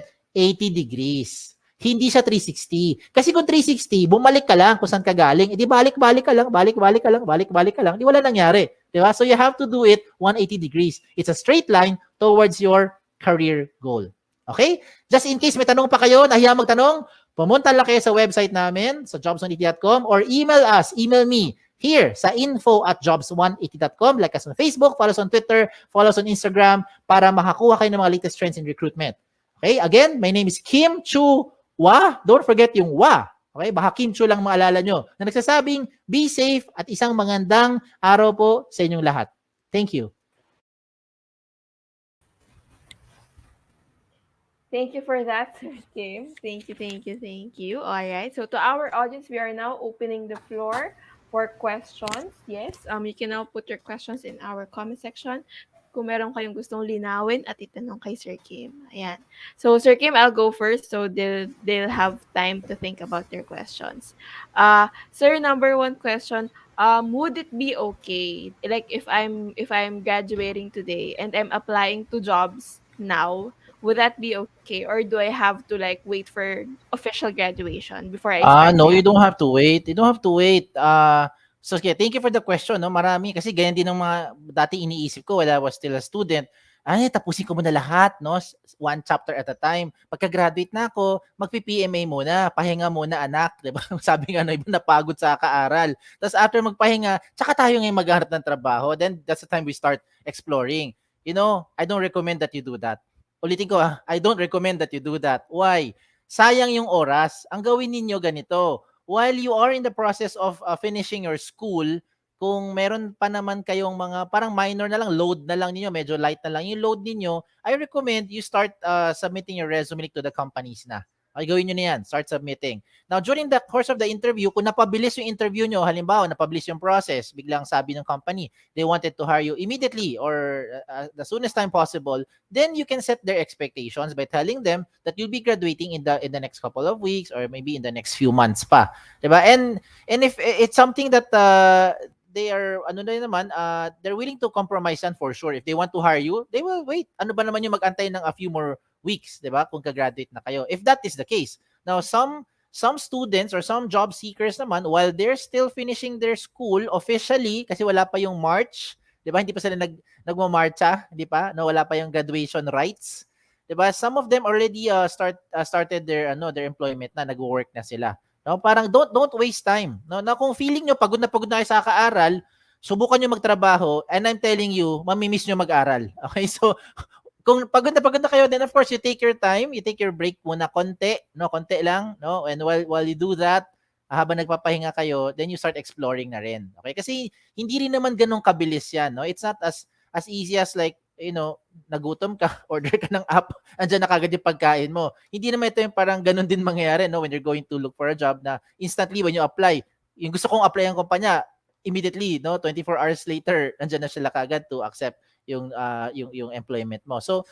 degrees. Hindi siya 360. Kasi kung 360, bumalik ka lang kung saan ka galing. Di balik-balik ka lang, balik-balik ka lang, balik-balik ka lang. Di wala nangyari. Di ba? So you have to do it 180 degrees. It's a straight line towards your career goal. Okay? Just in case may tanong pa kayo, nahiya magtanong, pumunta lang kayo sa website namin, sa jobs180.com, or email us, email me, here sa info@jobs180.com. Like us on Facebook, follow us on Twitter, follow us on Instagram para makakuha kayo ng mga latest trends in recruitment. Okay? Again, my name is Kim Chua. Don't forget yung wa. Okay? Baka Kim Chu lang maalala nyo. Na nagsasabing, be safe at isang magandang araw po sa inyong lahat. Thank you. Thank you for that, Sir Kim. Thank you, thank you, thank you. All right. So to our audience, we are now opening the floor for questions. Yes, you can now put your questions in our comment section kung meron kayong gustong linawin at itanong kay Sir Kim. Ayan. So, Sir Kim, I'll go first so they'll have time to think about their questions. Sir, number 1 question, would it be okay, like if I'm graduating today and I'm applying to jobs now, would that be okay? Or do I have to like wait for official graduation before I start? No, you don't have to wait. You don't have to wait. So, okay, thank you for the question. No? Marami. Kasi ganyan din ang mga dati iniisip ko while I was still a student. Tapusin ko muna lahat, no? One chapter at a time. Pagka-graduate na ako, magpi-PMA muna. Pahinga muna, anak. Diba? Sabi nga, iba napagod sa kaaral. Tapos after magpahinga, tsaka tayo ngayon maghanap ng trabaho. Then that's the time we start exploring. You know, I don't recommend that you do that. Ulitin ko, I don't recommend that you do that. Why? Sayang yung oras. Ang gawin ninyo ganito. While you are in the process of finishing your school, kung meron pa naman kayong mga parang minor na lang, load na lang ninyo, medyo light na lang yung load ninyo, I recommend you start submitting your resume to the companies na. Okay, gawin nyo na yan. Start submitting. Now, during the course of the interview, kung napabilis yung interview nyo, halimbawa, napabilis yung process, biglang sabi ng company, they wanted to hire you immediately or the soonest time possible, then you can set their expectations by telling them that you'll be graduating in the next couple of weeks or maybe in the next few months pa. Diba? And if it's something that they are, they're willing to compromise yan for sure. If they want to hire you, they will wait. Ano ba naman yung mag-antay ng a few more weeks, 'di ba? Kung ka-graduate na kayo. If that is the case. Now, some students or some job seekers naman, while they're still finishing their school officially, kasi wala pa yung March, 'di ba? Hindi pa sila nagmamarcha, hindi pa? No, wala pa yung graduation rights. 'Di ba? Some of them already started their employment na, nagwo-work na sila. No, parang don't waste time. No, na kung feeling nyo pagod na kayo sa kaaral, subukan nyo magtrabaho, and I'm telling you, mamimiss nyo mag-aral. Okay? So, kung pagod na kayo, then of course, you take your time, you take your break muna konti lang, no? And while you do that, habang nagpapahinga kayo, then you start exploring na rin. Okay? Kasi hindi rin naman ganun kabilis yan. No? It's not as easy as like, nagutom ka, order ka ng app, andyan na kagad yung pagkain mo. Hindi naman ito yung parang ganun din mangyayari, no? When you're going to look for a job na instantly when you apply, yung gusto kong apply ang kumpanya, immediately, no? 24 hours later, andyan na sila kagad to accept yung employment mo. So,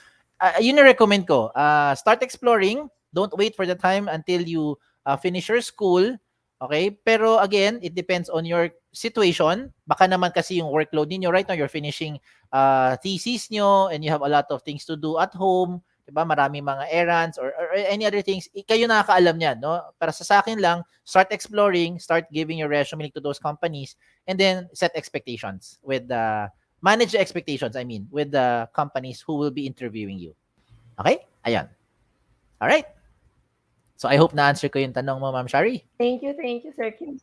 yun yung recommend ko. Start exploring. Don't wait for the time until you finish your school. Okay? Pero again, it depends on your situation. Baka naman kasi yung workload ninyo right now, you're finishing thesis nyo and you have a lot of things to do at home. Diba? Maraming mga errands or any other things. Kayo nakakaalam yan. No? Para sa akin lang, start exploring, start giving your resume to those companies, and then set expectations with manage the expectations, with the companies who will be interviewing you. Okay? Ayan. All right. So I hope na-answer ko yung tanong mo, Ma'am Shari. Thank you, Sir Kim.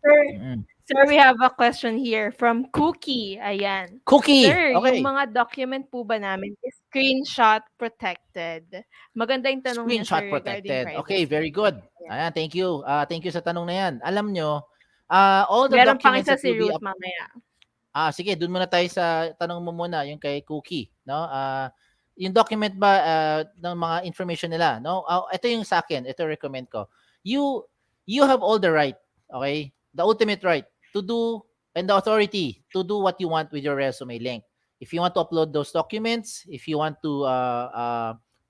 Sir, we have a question here from Cookie. Ayan. Cookie! Sir, Okay. yung mga document po ba namin is screenshot protected? Maganda yung tanong niya, Screenshot sir, regarding protected. Okay, privacy. very good. Ayan, thank you. Thank you sa tanong na yan. Alam nyo, all the Meron pang documents isa that si will be Ruth mamaya. sige, dun muna tayo sa tanong mo muna, yung kay Cookie, no? Yung document ba ng mga information nila, no? Ito yung sa akin, ito recommend ko. You have all the right, okay? The ultimate right to do and the authority to do what you want with your resume link. If you want to upload those documents, if you want to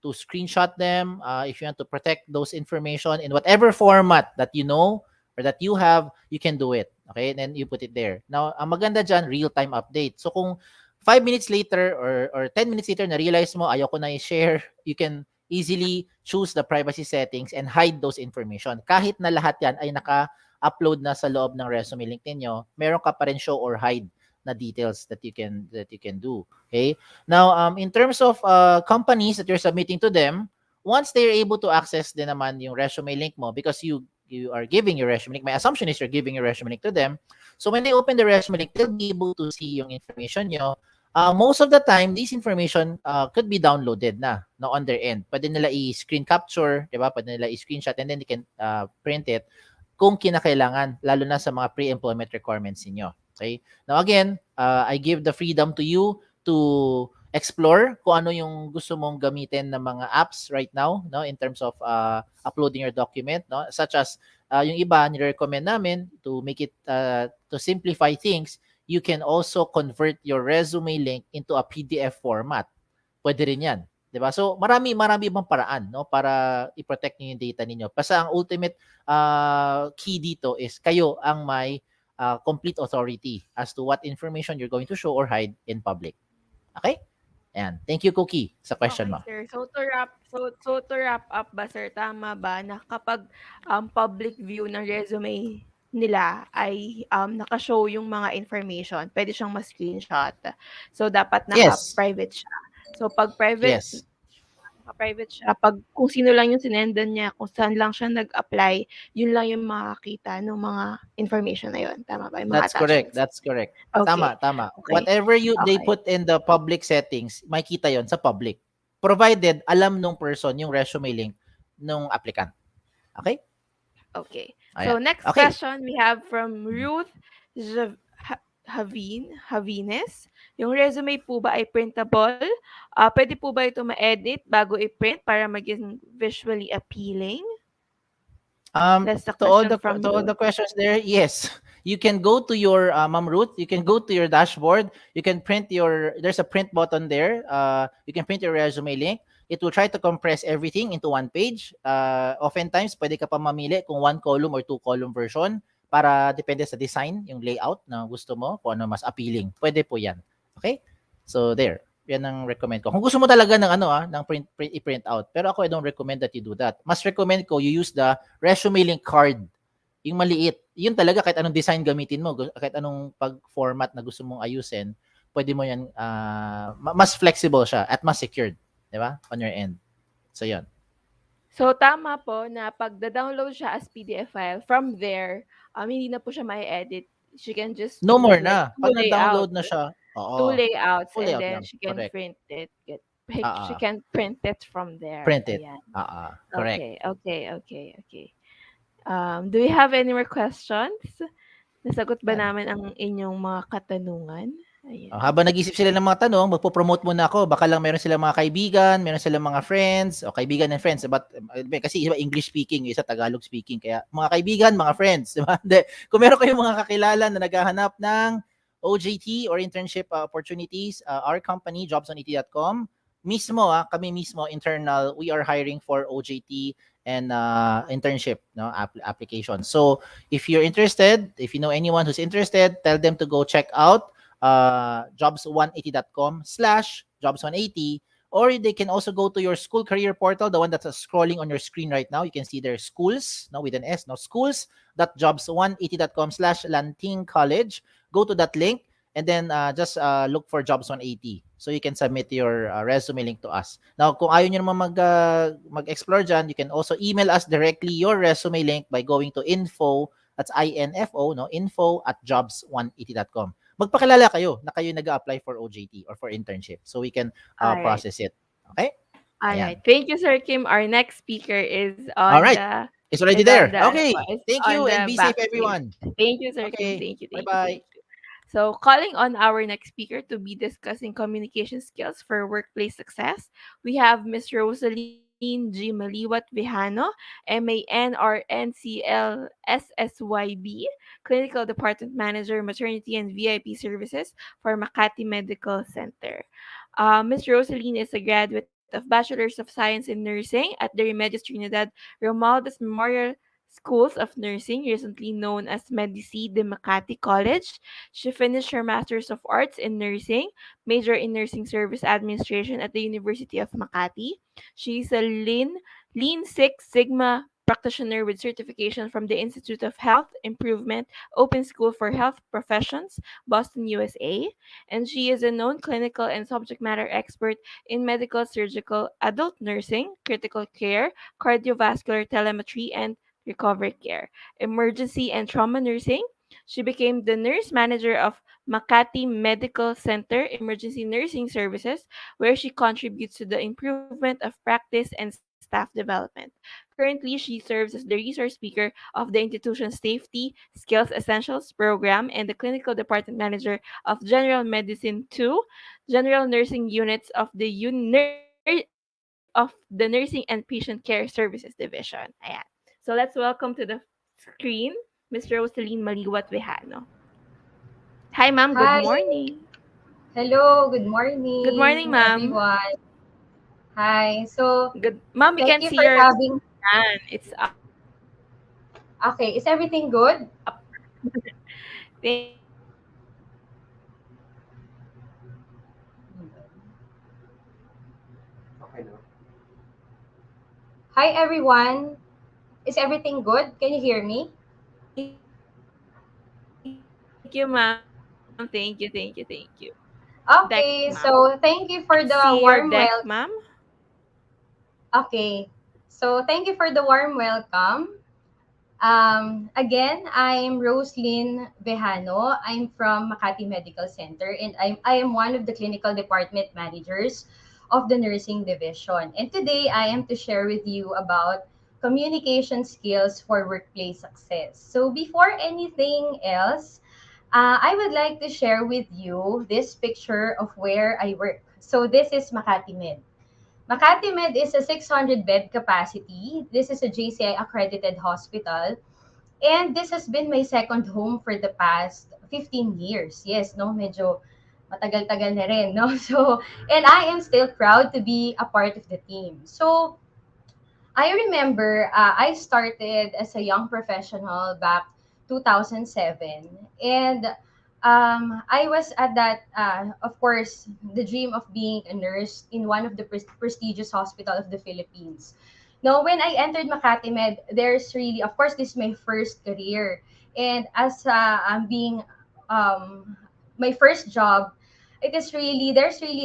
screenshot them, if you want to protect those information in whatever format that you know or that you have, you can do it. Okay? And then you put it there. Now, ang maganda dyan, real-time update. So kung 5 minutes later or 10 minutes later na-realize mo, ayoko na i-share, you can easily choose the privacy settings and hide those information. Kahit na lahat yan ay naka-upload na sa loob ng resume link ninyo, meron ka pa rin show or hide na details that you can do. Okay? Now, in terms of companies that you're submitting to them, once they're able to access din naman yung resume link mo because you are giving your resume link, my assumption is you're giving your resume link to them. So when they open the resume link, they'll be able to see yung information nyo. Most of the time, this information could be downloaded na on their end. Pwede nila i-screen capture, di ba? Pwede nila i-screenshot and then they can print it kung kinakailangan, lalo na sa mga pre-employment requirements niyo. Okay? Now again, I give the freedom to you to explore kung ano yung gusto mong gamitin ng mga apps right now, no, in terms of uploading your document, no, such as yung iba ni-recommend namin to make it to simplify things. You can also convert your resume link into a PDF format. Pwede rin 'yan, 'di ba? So marami ibang paraan, no, para i-protect niyo yung data ninyo. Basta ang ultimate key dito is kayo ang may complete authority as to what information you're going to show or hide in public. Okay? Ayan. Thank you, Cookie, sa question mo. Sir. So to wrap up ba, sir, tama ba na kapag public view ng resume nila ay naka-show yung mga information, pwede siyang ma-screenshot. So dapat Yes. naka-private siya. So pag private Yes. siya, pag kung sino lang yung sinendan niya, kung saan lang siya nag-apply, yun lang yung makakita ng mga information na yun. Tama ba? Yung mga That's correct. attachments. That's correct. Okay. Tama. Okay. Whatever they Okay. put in the public settings, makikita yon sa public. Provided alam nung person yung resume link nung applicant. Okay? Okay. Ayan. So next Okay. question we have from Ruth Havines. Yung resume po ba ay printable? Pwede po ba ito ma-edit bago i-print para maging visually appealing? That's the To all question from the Ruth. questions there, yes. You can go to your Ma'am Ruth, you can go to your dashboard, you can print there's a print button there. You can print your resume link. It will try to compress everything into one page. Oftentimes, pwede ka pa mamili kung 1 column or 2 column version para depende sa design, yung layout na gusto mo, kung ano mas appealing. Pwede po 'yan. Okay? So there. Yan ang recommend ko. Kung gusto mo talaga ng ng i-print out. Pero ako I don't recommend that you do that. Mas recommend ko you use the resume link card. Yung maliit. Yun talaga kahit anong design gamitin mo, kahit anong pag-format na gusto mong ayusin, pwede mo yan mas flexible siya at mas secured, 'di ba? On your end. So yun. So tama po na pag download siya as PDF file, from there, hindi na po siya ma-edit. She can just No more like na. Pag na-download na siya, two layouts full and layout then lang. she can Correct. print it. Ah, She can print it from there. Print it. Ayan. Correct. Okay. Do we have any more questions? Nasagot ba Yan. namin ang inyong mga katanungan? Ayan. Habang nag-isip sila ng mga tanong, magpo-promote muna ako. Baka lang meron silang mga kaibigan, meron silang mga friends, o kaibigan and friends. But, kasi iba English speaking, isa Tagalog speaking. Kaya mga kaibigan, mga friends. Diba? Hindi. Kung meron kayong mga kakilala na naghahanap ng OJT or internship opportunities, our company, jobsonit.com, mismo, kami mismo, internal, we are hiring for OJT and internship application. So, if you're interested, if you know anyone who's interested, tell them to go check out jobs180.com/jobs180, or they can also go to your school career portal, the one that's scrolling on your screen right now. You can see their schools, no, with an S, no, schools.jobs180.com/Lanting College. Go to that link and then just look for Jobs 180. So you can submit your resume link to us. Now, kung ayaw nyo naman mag-explore dyan, you can also email us directly your resume link by going to info, that's info, no, info@jobs180.com. Magpakilala kayo na kayo nag-apply for OJT or for internship so we can All right. process it. Okay? All Ayan. right. Thank you, Sir Kim. Our next speaker is All on right. the It's already is on there. the Okay. is Thank on you and the be safe, backstage. everyone. Thank you, Sir Kim. Okay. Thank you. Thank you. Bye-bye. Thank you. So, calling on our next speaker to be discussing communication skills for workplace success, we have Miss Rosaline G. Maliwat Vijano, MANRNCLSSYB, Clinical Department Manager, Maternity and VIP Services for Makati Medical Center. Ms. Rosaline is a graduate of Bachelor's of Science in Nursing at the Remedios Trinidad Romualdez Memorial Schools of Nursing, recently known as Medici de Makati College. She finished her Master's of Arts in Nursing, major in Nursing Service Administration at the University of Makati. She is a Lean Six Sigma practitioner with certification from the Institute of Health Improvement Open School for Health Professions, Boston, USA. And she is a known clinical and subject matter expert in medical, surgical, adult nursing, critical care, cardiovascular telemetry, and recovery care, emergency and trauma nursing. She became the nurse manager of Makati Medical Center Emergency Nursing Services, where she contributes to the improvement of practice and staff development. Currently, she serves as the resource speaker of the institution's Safety Skills Essentials program and the clinical department manager of General Medicine 2, General Nursing Units of the of the Nursing and Patient Care Services Division. Ayan. So let's welcome to the screen Ms. Rosaline Maliwat Vejano. Hi, ma'am. Good Hi. morning. Hello. Good Good morning, morning, ma'am. everyone. Hi. So, Good, ma'am. We thank can you see for your having. scan. It's up. Okay, is everything good? Thank you, ma'am. Hi, everyone. Is everything good? Can you hear me? Thank you, ma'am. Thank you. Thank you. Thank you. Deck, Okay, ma'am. so thank you We for can the see your warm deck, welcome. ma'am. Okay, so thank you for the warm welcome. Again, I'm Roslyn Vejano. I'm from Makati Medical Center, and I am one of the clinical department managers of the nursing division. And today, I am to share with you about communication skills for workplace success. So before anything else, I would like to share with you this picture of where I work. So this is Makati Med. Makati Med is a 600 bed capacity. This is a JCI accredited hospital. And this has been my second home for the past 15 years. Yes, no, medyo matagal-tagal na rin, no? So, and I am still proud to be a part of the team. So, I remember I started as a young professional back 2007. And I was at that, of course, the dream of being a nurse in one of the prestigious hospital of the Philippines. Now, when I entered Makati Med, there's really, of course, this is my first career. And as I'm being my first job, there's really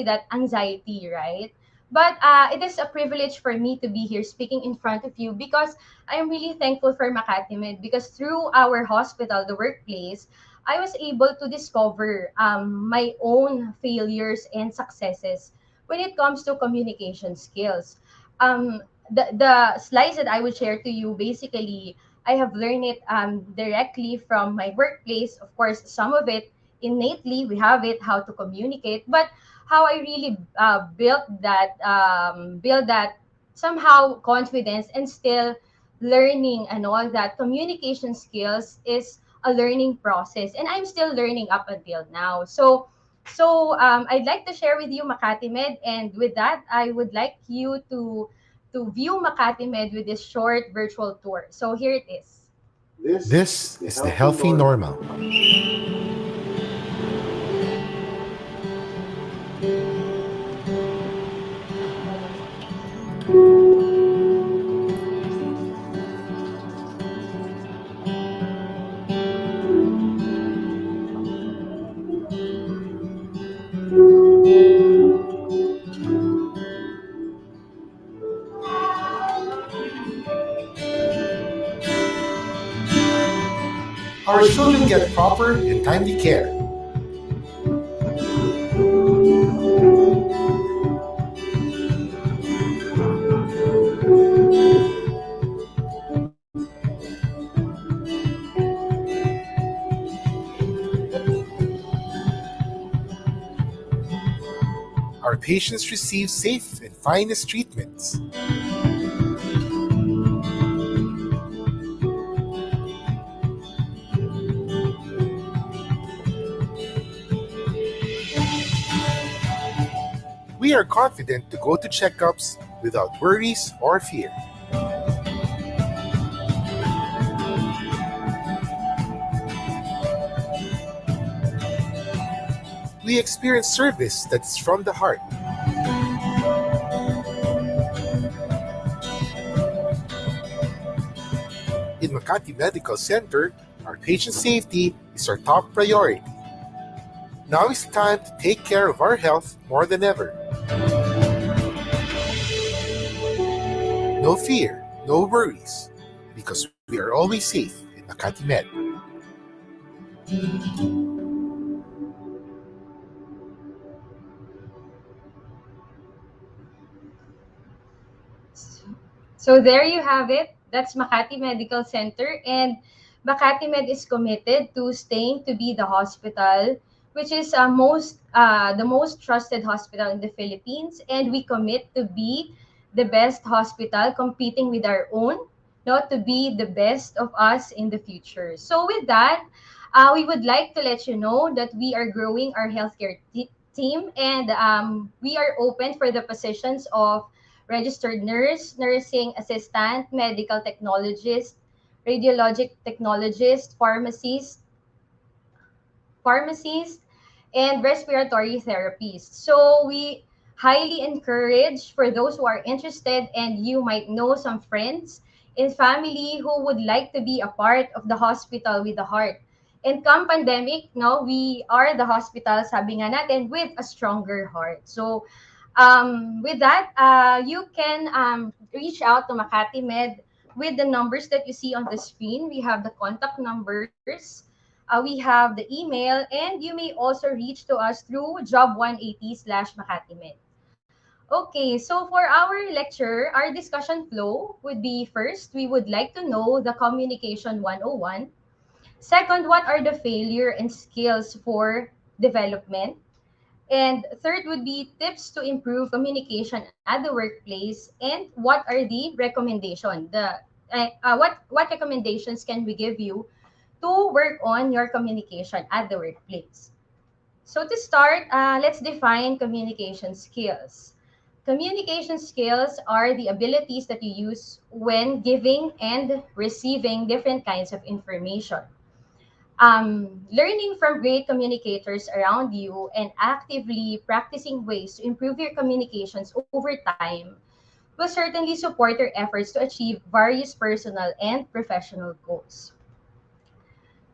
that anxiety, right? But it is a privilege for me to be here speaking in front of you because I am really thankful for Makati Med because through our hospital, the workplace, I was able to discover my own failures and successes when it comes to communication skills. Um, the slides that I would share to you basically I have learned it directly from my workplace. Of course, some of it innately we have it how to communicate, but how I really build that somehow confidence and still learning and all that communication skills is a learning process, and I'm still learning up until now. So I'd like to share with you Makati Med, and with that I would like you to view Makati Med with this short virtual tour. So here it is. This is the healthy normal. Our children get proper and timely care. Our patients receive safe and finest treatments. We are confident to go to checkups without worries or fear. We experience service that's from the heart. In Makati Medical Center, our patient safety is our top priority. Now is the time to take care of our health more than ever. No fear, no worries, because we are always safe in Makati Med. So there you have it. That's Makati Medical Center, and Makati Med is committed to staying to be the hospital, which is the most trusted hospital in the Philippines, and we commit to be the best hospital, competing with our own, not to be the best of us in the future. So with that, we would like to let you know that we are growing our healthcare team, and we are open for the positions of registered nurse, nursing assistant, medical technologist, radiologic technologist, pharmacist, and respiratory therapist. So we highly encourage for those who are interested, and you might know some friends and family who would like to be a part of the hospital with the heart. And come pandemic, no, we are the hospital, sabi nga natin, with a stronger heart. So with that, you can reach out to Makati Med with the numbers that you see on the screen. We have the contact numbers, we have the email, and you may also reach to us through job180/Makati Med. Okay, so for our lecture, our discussion flow would be: first, we would like to know the communication 101. Second, what are the failure and skills for development? And third would be tips to improve communication at the workplace, and what are the recommendation? What recommendations can we give you to work on your communication at the workplace? So to start, let's define communication skills. Communication skills are the abilities that you use when giving and receiving different kinds of information. Learning from great communicators around you and actively practicing ways to improve your communications over time will certainly support your efforts to achieve various personal and professional goals.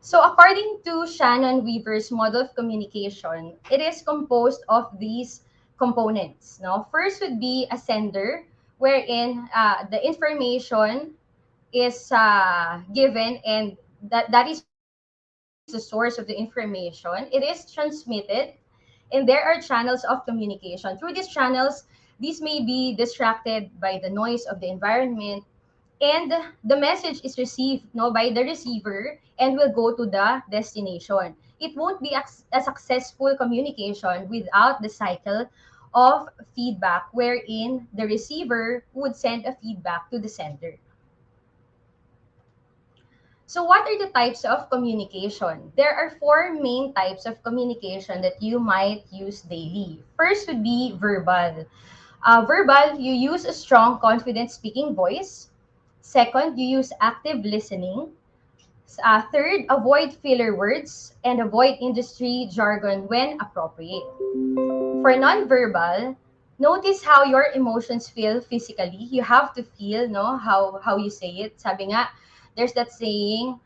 So, according to Shannon Weaver's model of communication, it is composed of these components. Now, first would be a sender, wherein the information is given, and that is the source of the information. It is transmitted, and there are channels of communication. Through these channels, these may be distracted by the noise of the environment, and the message is received no by the receiver and will go to the destination. It won't be a successful communication without the cycle of feedback wherein the receiver would send a feedback to the sender. So what are the types of communication? There are four main types of communication that you might use daily. First would be verbal. Verbal, you use a strong, confident speaking voice. Second, you use active listening. Third, avoid filler words and avoid industry jargon when appropriate. For nonverbal, notice how your emotions feel physically. You have to feel no how you say it. Sabi nga, there's that saying,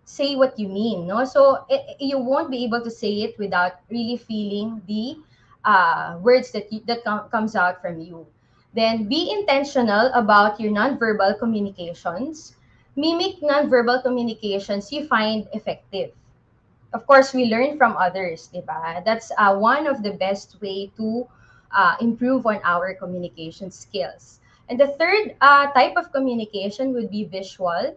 say what you mean. No, so you won't be able to say it without really feeling the words that comes out from you. Then be intentional about your nonverbal communications. Mimic nonverbal communications you find effective. Of course, we learn from others, di ba? That's one of the best way to improve on our communication skills. And the third type of communication would be visual.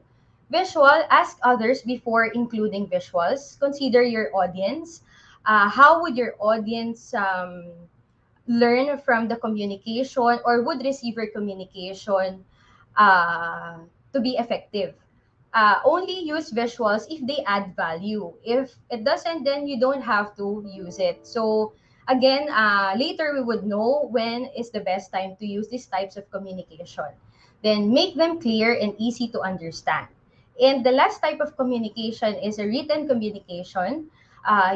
Visual, ask others before including visuals. Consider your audience. How would your audience learn from the communication or would receiver communication uh, to be effective? Only use visuals if they add value. If it doesn't, then you don't have to use it. So again, later we would know when is the best time to use these types of communication. Then make them clear and easy to understand. And the last type of communication is a written communication.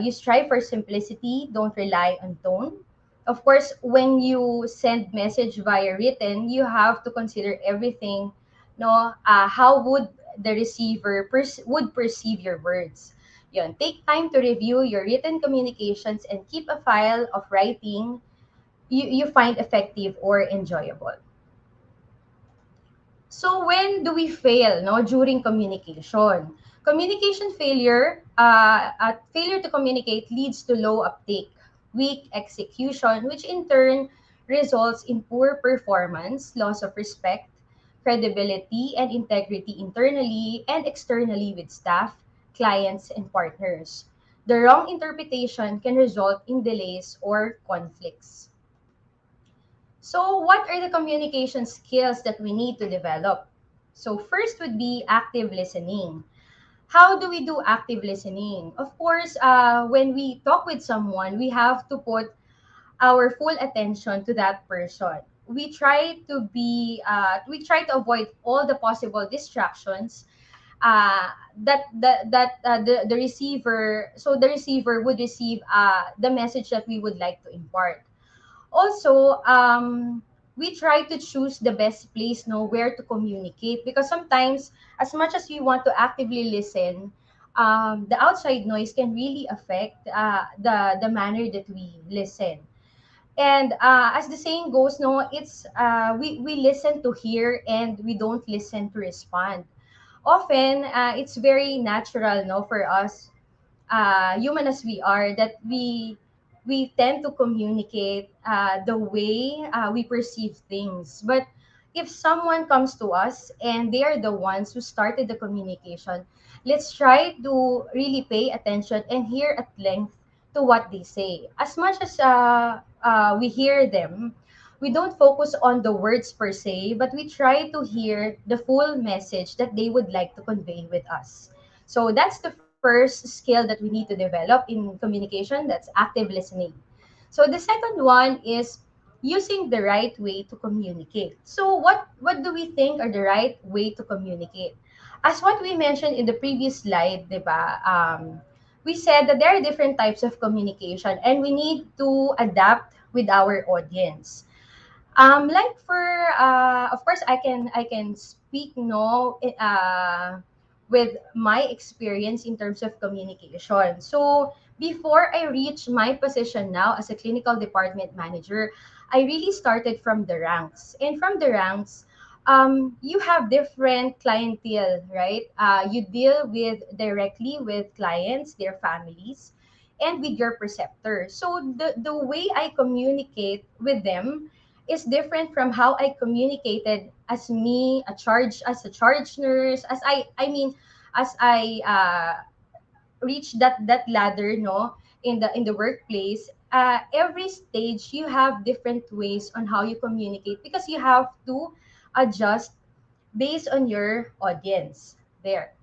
You strive for simplicity, don't rely on tone. Of course, when you send message via written, you have to consider everything. No, how would the receiver would perceive your words? Yun, take time to review your written communications and keep a file of writing you find effective or enjoyable. So when do we fail no during communication? Communication failure, failure to communicate leads to low uptake, weak execution, which in turn results in poor performance, loss of respect, credibility, and integrity internally and externally with staff, clients, and partners. The wrong interpretation can result in delays or conflicts. So, what are the communication skills that we need to develop? So, first would be active listening. How do we do active listening? Of course, when we talk with someone, we have to put our full attention to that person. We try to avoid all the possible distractions the receiver, so the receiver would receive the message that we would like to impart. Also, we try to choose the best place know where to communicate because sometimes as much as we want to actively listen, the outside noise can really affect the manner that we listen. And as the saying goes, no, it's we listen to hear and we don't listen to respond. Often it's very natural no for us human as we are that we tend to communicate the way we perceive things. But if someone comes to us and they are the ones who started the communication, let's try to really pay attention and hear at length to what they say. As much as we hear them, we don't focus on the words per se, but we try to hear the full message that they would like to convey with us. So that's the first skill that we need to develop in communication. That's active listening. So the second one is using the right way to communicate. So what do we think are the right way to communicate? As what we mentioned in the previous slide, 'di ba? We said that there are different types of communication and we need to adapt with our audience. Like for of course I can speak with my experience in terms of communication. So before I reach my position now as a clinical department manager, I really started from the ranks. And from the ranks, you have different clientele, right? You deal with directly with clients, their families, and with your preceptor. So the way I communicate with them is different from how I communicated as me, as a charge nurse, as I reach that ladder, no, in the workplace. Every stage you have different ways on how you communicate because you have to adjust based on your audience there.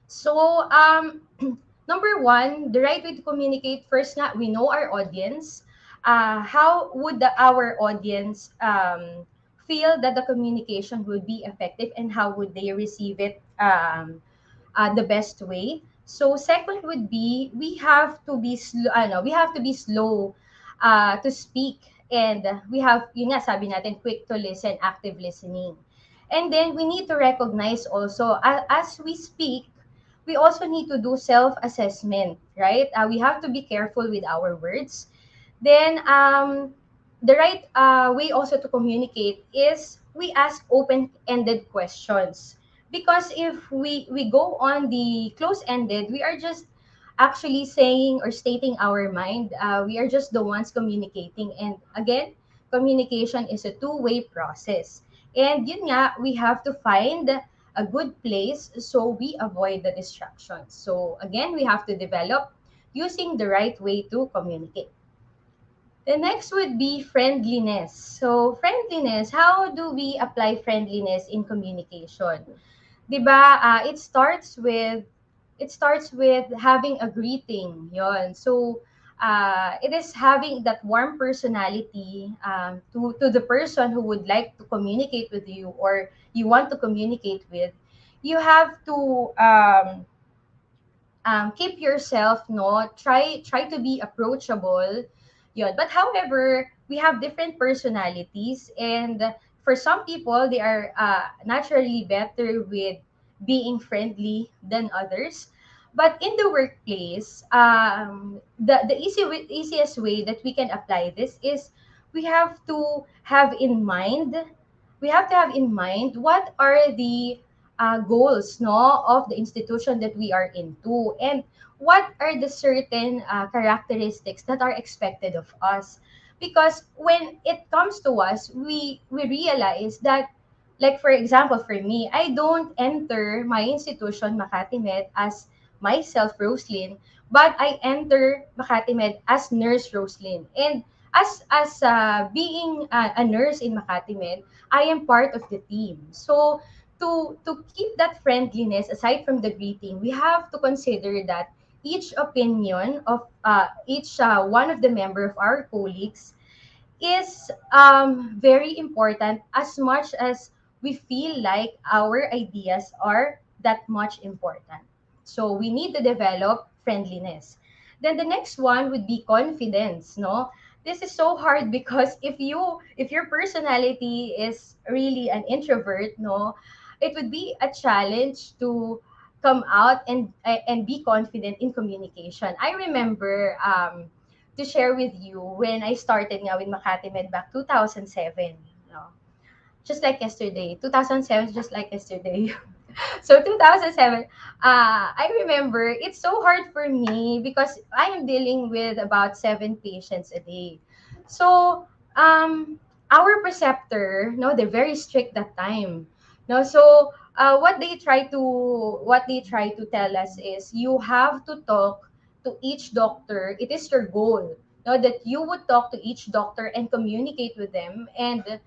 So, number one, the right way to communicate. First, nga, we know our audience. How would our audience feel that the communication would be effective, and how would they receive it the best way? So, second would be we have to be slow. We have to be slow to speak, and we have, yun nga, sabi natin, quick to listen, active listening. And then we need to recognize also, as we speak, we also need to do self-assessment, right? We have to be careful with our words. Then, the right way also to communicate is we ask open-ended questions. Because if we go on the close-ended, we are just actually saying or stating our mind. We are just the ones communicating. And again, communication is a two-way process. And yun nga, we have to find a good place so we avoid the distractions. So again, we have to develop using the right way to communicate. The next would be friendliness. So friendliness, how do we apply friendliness in communication? 'Di ba? It starts with having a greeting. Yon. So it is having that warm personality to the person who would like to communicate with you or you want to communicate with. You have to keep yourself, no, try to be approachable, yun. But however, we have different personalities, and for some people they are naturally better with being friendly than others. But in the workplace, easiest way that we can apply this is we have to have in mind what are the goals, no, of the institution that we are into, and what are the certain characteristics that are expected of us. Because when it comes to us, we realize that, like for example, for me, I don't enter my institution Makati Med as myself Roslyn, but I enter Makati Med as nurse Roslyn. And as being a nurse in Makati Med, I am part of the team. So to keep that friendliness aside from the greeting, we have to consider that each opinion of each one of the member of our colleagues is very important as much as we feel like our ideas are that much important. So we need to develop friendliness. Then the next one would be confidence, no? This is so hard because if your personality is really an introvert, no, it would be a challenge to come out and be confident in communication. I remember to share with you when I started nga with Makati Med back 2007. No? Just like yesterday. 2007, just like yesterday. So 2007, I remember it's so hard for me because I am dealing with about 7 patients a day. So our preceptor, no, they're very strict that time. No, so what they try to tell us is you have to talk to each doctor. It is your goal, no, that you would talk to each doctor and communicate with them. And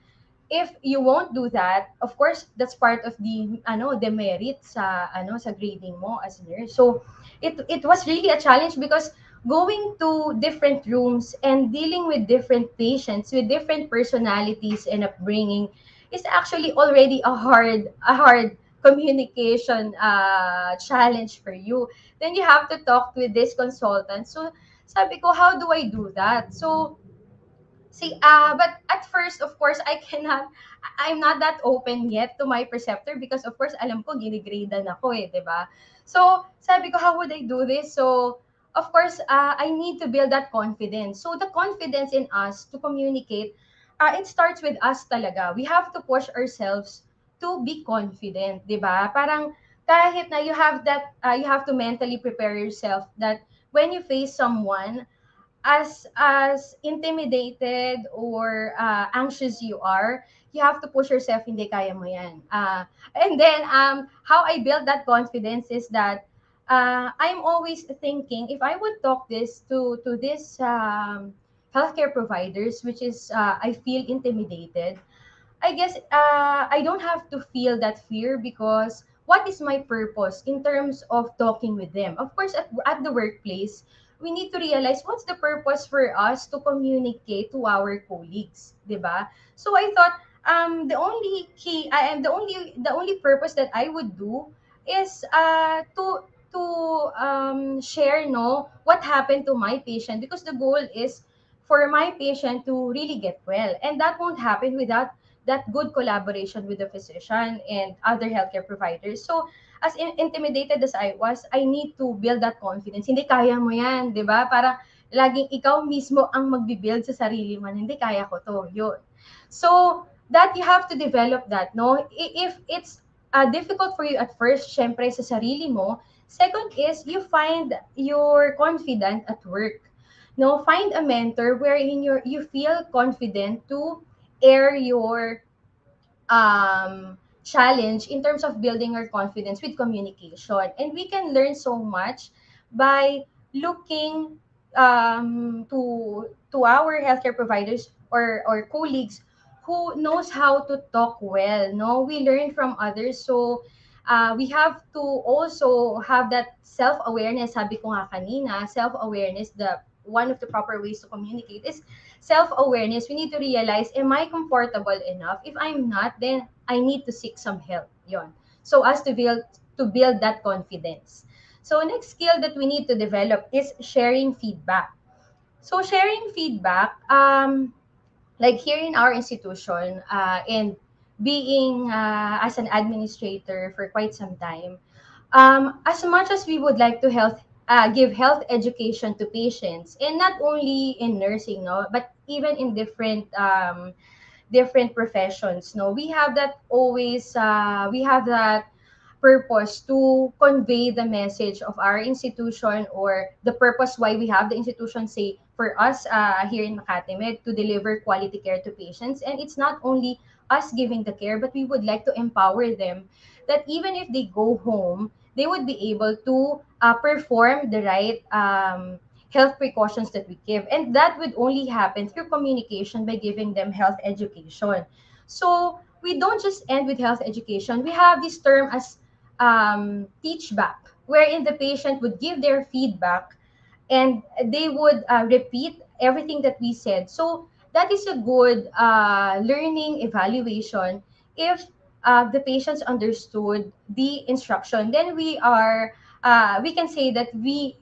if you won't do that, of course, that's part of the demerit sa grading mo as a nurse. So it was really a challenge because going to different rooms and dealing with different patients with different personalities and upbringing is actually already a hard communication challenge for you. Then you have to talk with this consultant. So sabi ko, how do I do that? So see, but at first, of course, I'm not that open yet to my preceptor because, of course, alam ko, ginigradean ako eh, di ba? So, sabi ko, how would I do this? So, of course, I need to build that confidence. So, the confidence in us to communicate, it starts with us talaga. We have to push ourselves to be confident, di ba? Parang, kahit na you have to mentally prepare yourself that when you face someone, as intimidated or anxious you are, you have to push yourself, hindi kaya mo yan. And then, how I built that confidence is that I'm always thinking, if I would talk this to this healthcare providers, which is, I feel intimidated, I guess I don't have to feel that fear, because what is my purpose in terms of talking with them? Of course, at the workplace, we need to realize what's the purpose for us to communicate to our colleagues, 'di ba? So I thought the only purpose that I would do is to share, no, what happened to my patient, because the goal is for my patient to really get well, and that won't happen without that good collaboration with the physician and other healthcare providers. So, as intimidated as I was, I need to build that confidence. Hindi, kaya mo yan, di ba? Para laging ikaw mismo ang magbibuild sa sarili mo. Hindi, kaya ko to. Yun. So, that you have to develop that, no? If it's difficult for you at first, syempre sa sarili mo. Second is, you find you're confident at work. No, find a mentor wherein you feel confident to air your challenge in terms of building our confidence with communication. And we can learn so much by looking to our healthcare providers or colleagues who knows how to talk well. No, we learn from others. So we have to also have that self-awareness. Sabi ko nga kanina, self-awareness, the one of the proper ways to communicate is self-awareness. We need to realize, am I comfortable enough? If I'm not, then I need to seek some help. Yon. So as to build that confidence. So next skill that we need to develop is sharing feedback. So sharing feedback, like here in our institution, and being as an administrator for quite some time, as much as we would like to give health education to patients, and not only in nursing, no, but even in different professions, no, we have that purpose to convey the message of our institution, or the purpose why we have the institution, say for us here in Makati Med, to deliver quality care to patients. And it's not only us giving the care, but we would like to empower them, that even if they go home, they would be able to perform the right health precautions that we give. And that would only happen through communication, by giving them health education. So we don't just end with health education. We have this term as teach back, wherein the patient would give their feedback, and they would repeat everything that we said. So that is a good learning evaluation. If the patients understood the instruction, then we can say that we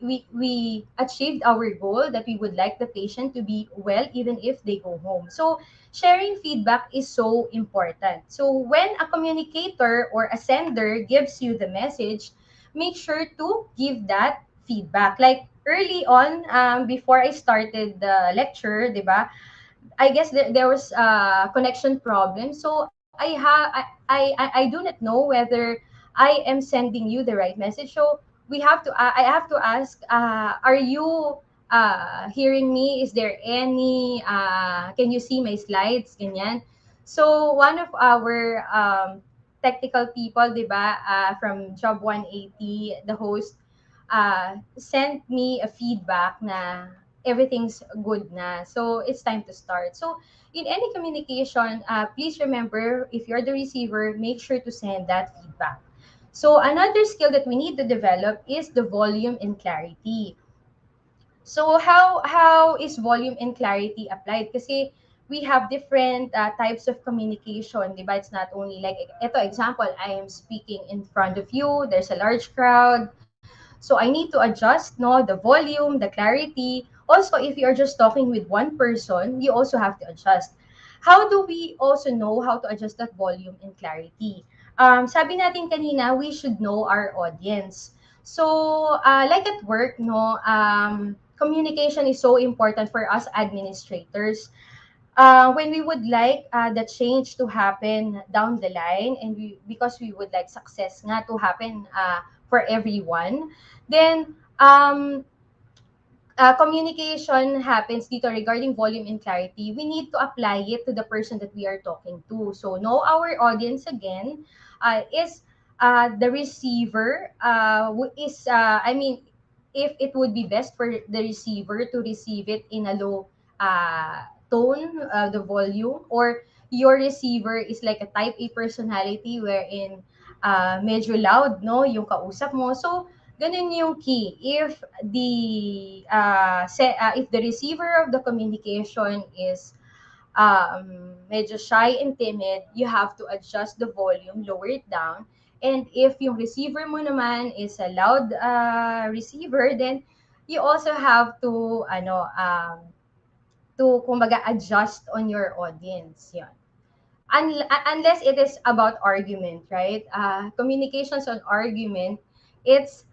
achieved our goal, that we would like the patient to be well even if they go home. So sharing feedback is so important. So when a communicator or a sender gives you the message, make sure to give that feedback. Like early on, before I started the lecture, di ba? I guess there was a connection problem. So I do not know whether I am sending you the right message. So I have to ask, are you hearing me? Is there any can you see my slides? Ganyan. So one of our technical people, 'di ba, from Job 180, the host sent me a feedback na everything's good na. So it's time to start. So in any communication, please remember, if you're the receiver, make sure to send that feedback. So another skill that we need to develop is the volume and clarity. So how is volume and clarity applied? Kasi we have different types of communication, di ba? It's not only like, ito example, I am speaking in front of you, there's a large crowd, so I need to adjust, no, the volume, the clarity. Also, if you're just talking with one person, you also have to adjust. How do we also know how to adjust that volume and clarity? Sabi natin kanina, we should know our audience. So, like at work, no, communication is so important for us administrators. When we would like the change to happen down the line, and because we would like success nga to happen for everyone, then communication happens dito regarding volume and clarity, we need to apply it to the person that we are talking to. So, know our audience again is the receiver I mean, if it would be best for the receiver to receive it in a low tone, the volume, or your receiver is like a type A personality wherein medyo loud, no, yung kausap mo. So, ganun yung key. If the receiver of the communication is medyo shy and timid, you have to adjust the volume, lower it down. And if yung receiver mo naman is a loud receiver, then you also have to kumbaga adjust on your audience. Yun. Unless it is about argument, right? Communications on argument, it's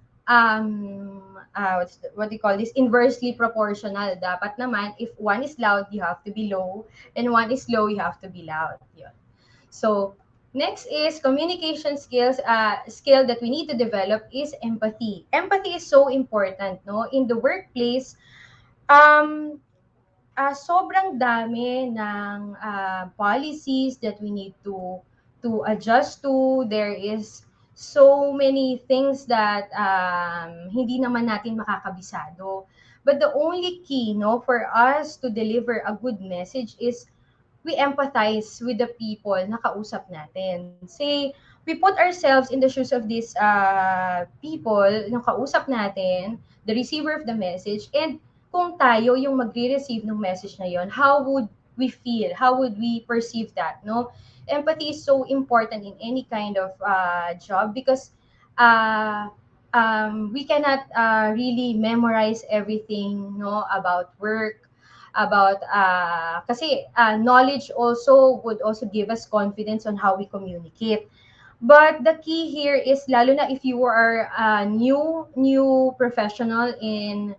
what do you call this? Inversely proportional. Dapat naman, if one is loud, you have to be low, and one is low, you have to be loud. Yun. So, next is communication skills. Skill that we need to develop is empathy. Empathy is so important, no? In the workplace, um, sobrang dami ng policies that we need to adjust to. There is so many things that hindi naman natin makakabisado. But the only key, no, for us to deliver a good message is we empathize with the people na kausap natin. Say, we put ourselves in the shoes of these people na kausap natin, the receiver of the message, and kung tayo yung magre-receive ng message na yon, how would we feel? How would we perceive that? No, empathy is so important in any kind of job because uh, we cannot really memorize everything, no, about work, about kasi knowledge also would also give us confidence on how we communicate. But the key here is lalo na if you are a new professional in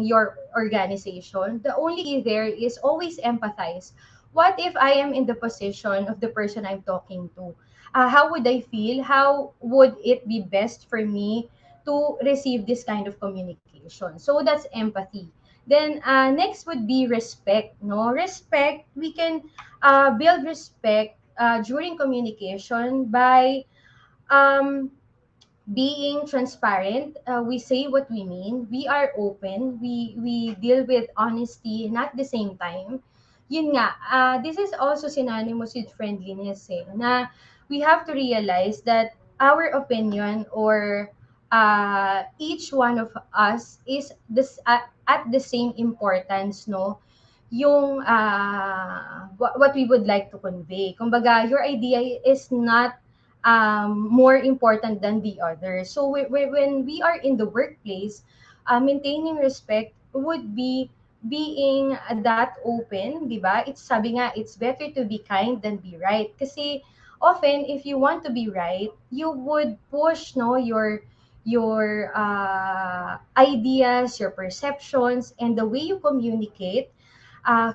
your organization, the only key there is always empathize. What if I am in the position of the person I'm talking to? How would I feel? How would it be best for me to receive this kind of communication? So that's empathy. Then next would be respect. No, respect. We can build respect during communication by um, being transparent. We say what we mean. We are open. We deal with honesty, and at the same time, yun nga, this is also synonymous with friendliness eh, na we have to realize that our opinion or each one of us is at the same importance, no? Yung what we would like to convey. Kumbaga, your idea is not more important than the other. So when we are in the workplace, maintaining respect would be being that open, di ba? It's sabi nga, it's better to be kind than be right. Kasi often, if you want to be right, you would push no your ideas, your perceptions, and the way you communicate.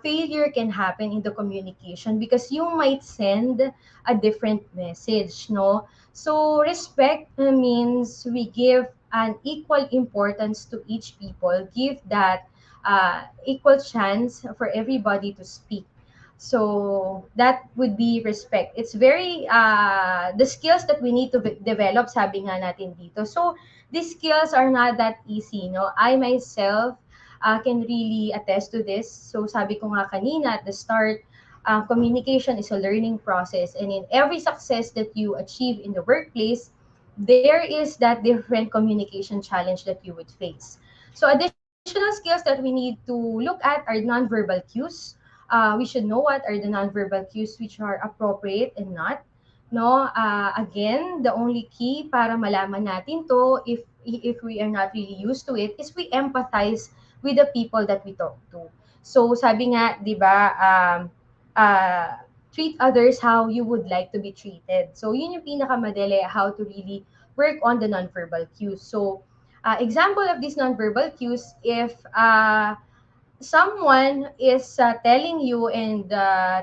Failure can happen in the communication because you might send a different message, no? So respect means we give an equal importance to each people, give that equal chance for everybody to speak. So that would be respect. It's very the skills that we need to develop, sabi nga natin dito. So these skills are not that easy, no? I myself can really attest to this. So sabi ko nga kanina at the start, communication is a learning process, and in every success that you achieve in the workplace, there is that different communication challenge that you would face. So additional skills that we need to look at are nonverbal cues. We should know what are the nonverbal cues which are appropriate and not. No, again, the only key para malaman natin to if we are not really used to it is we empathize with the people that we talk to. So sabi nga, 'di ba, treat others how you would like to be treated. So yun yung pinakamadali how to really work on the nonverbal cues. So example of these nonverbal cues, if someone is telling you and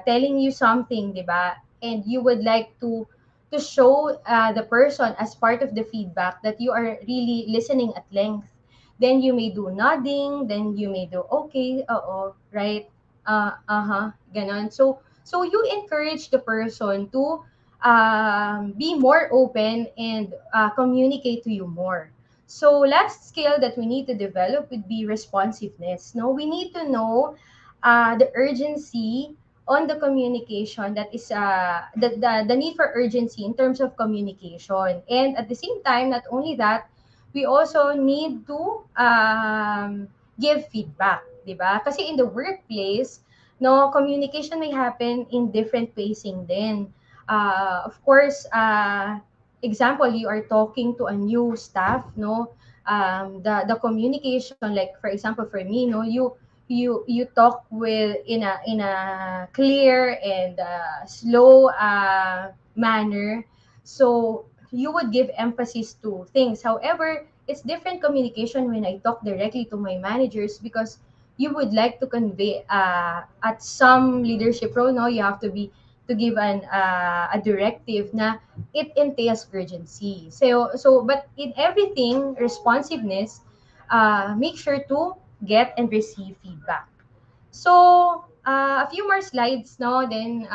telling you something, 'di ba? And you would like to show the person as part of the feedback that you are really listening at length. then you may do nodding, then you may do okay, oo, right, uh-huh, ganon. So you encourage the person to be more open and communicate to you more. So last skill that we need to develop would be responsiveness. No, we need to know the urgency on the communication, that is the need for urgency in terms of communication. And at the same time, not only that, we also need to give feedback, di ba? Kasi in the workplace, no, communication may happen in different pacing din. Of course, example, you are talking to a new staff, no, the communication, like for example for me, no, you talk with in a clear and slow manner, so you would give emphasis to things. However, it's different communication when I talk directly to my managers, because you would like to convey at some leadership role, no, you have to be to give a directive na it entails urgency. So but in everything, responsiveness, make sure to get and receive feedback. So a few more slides, no, then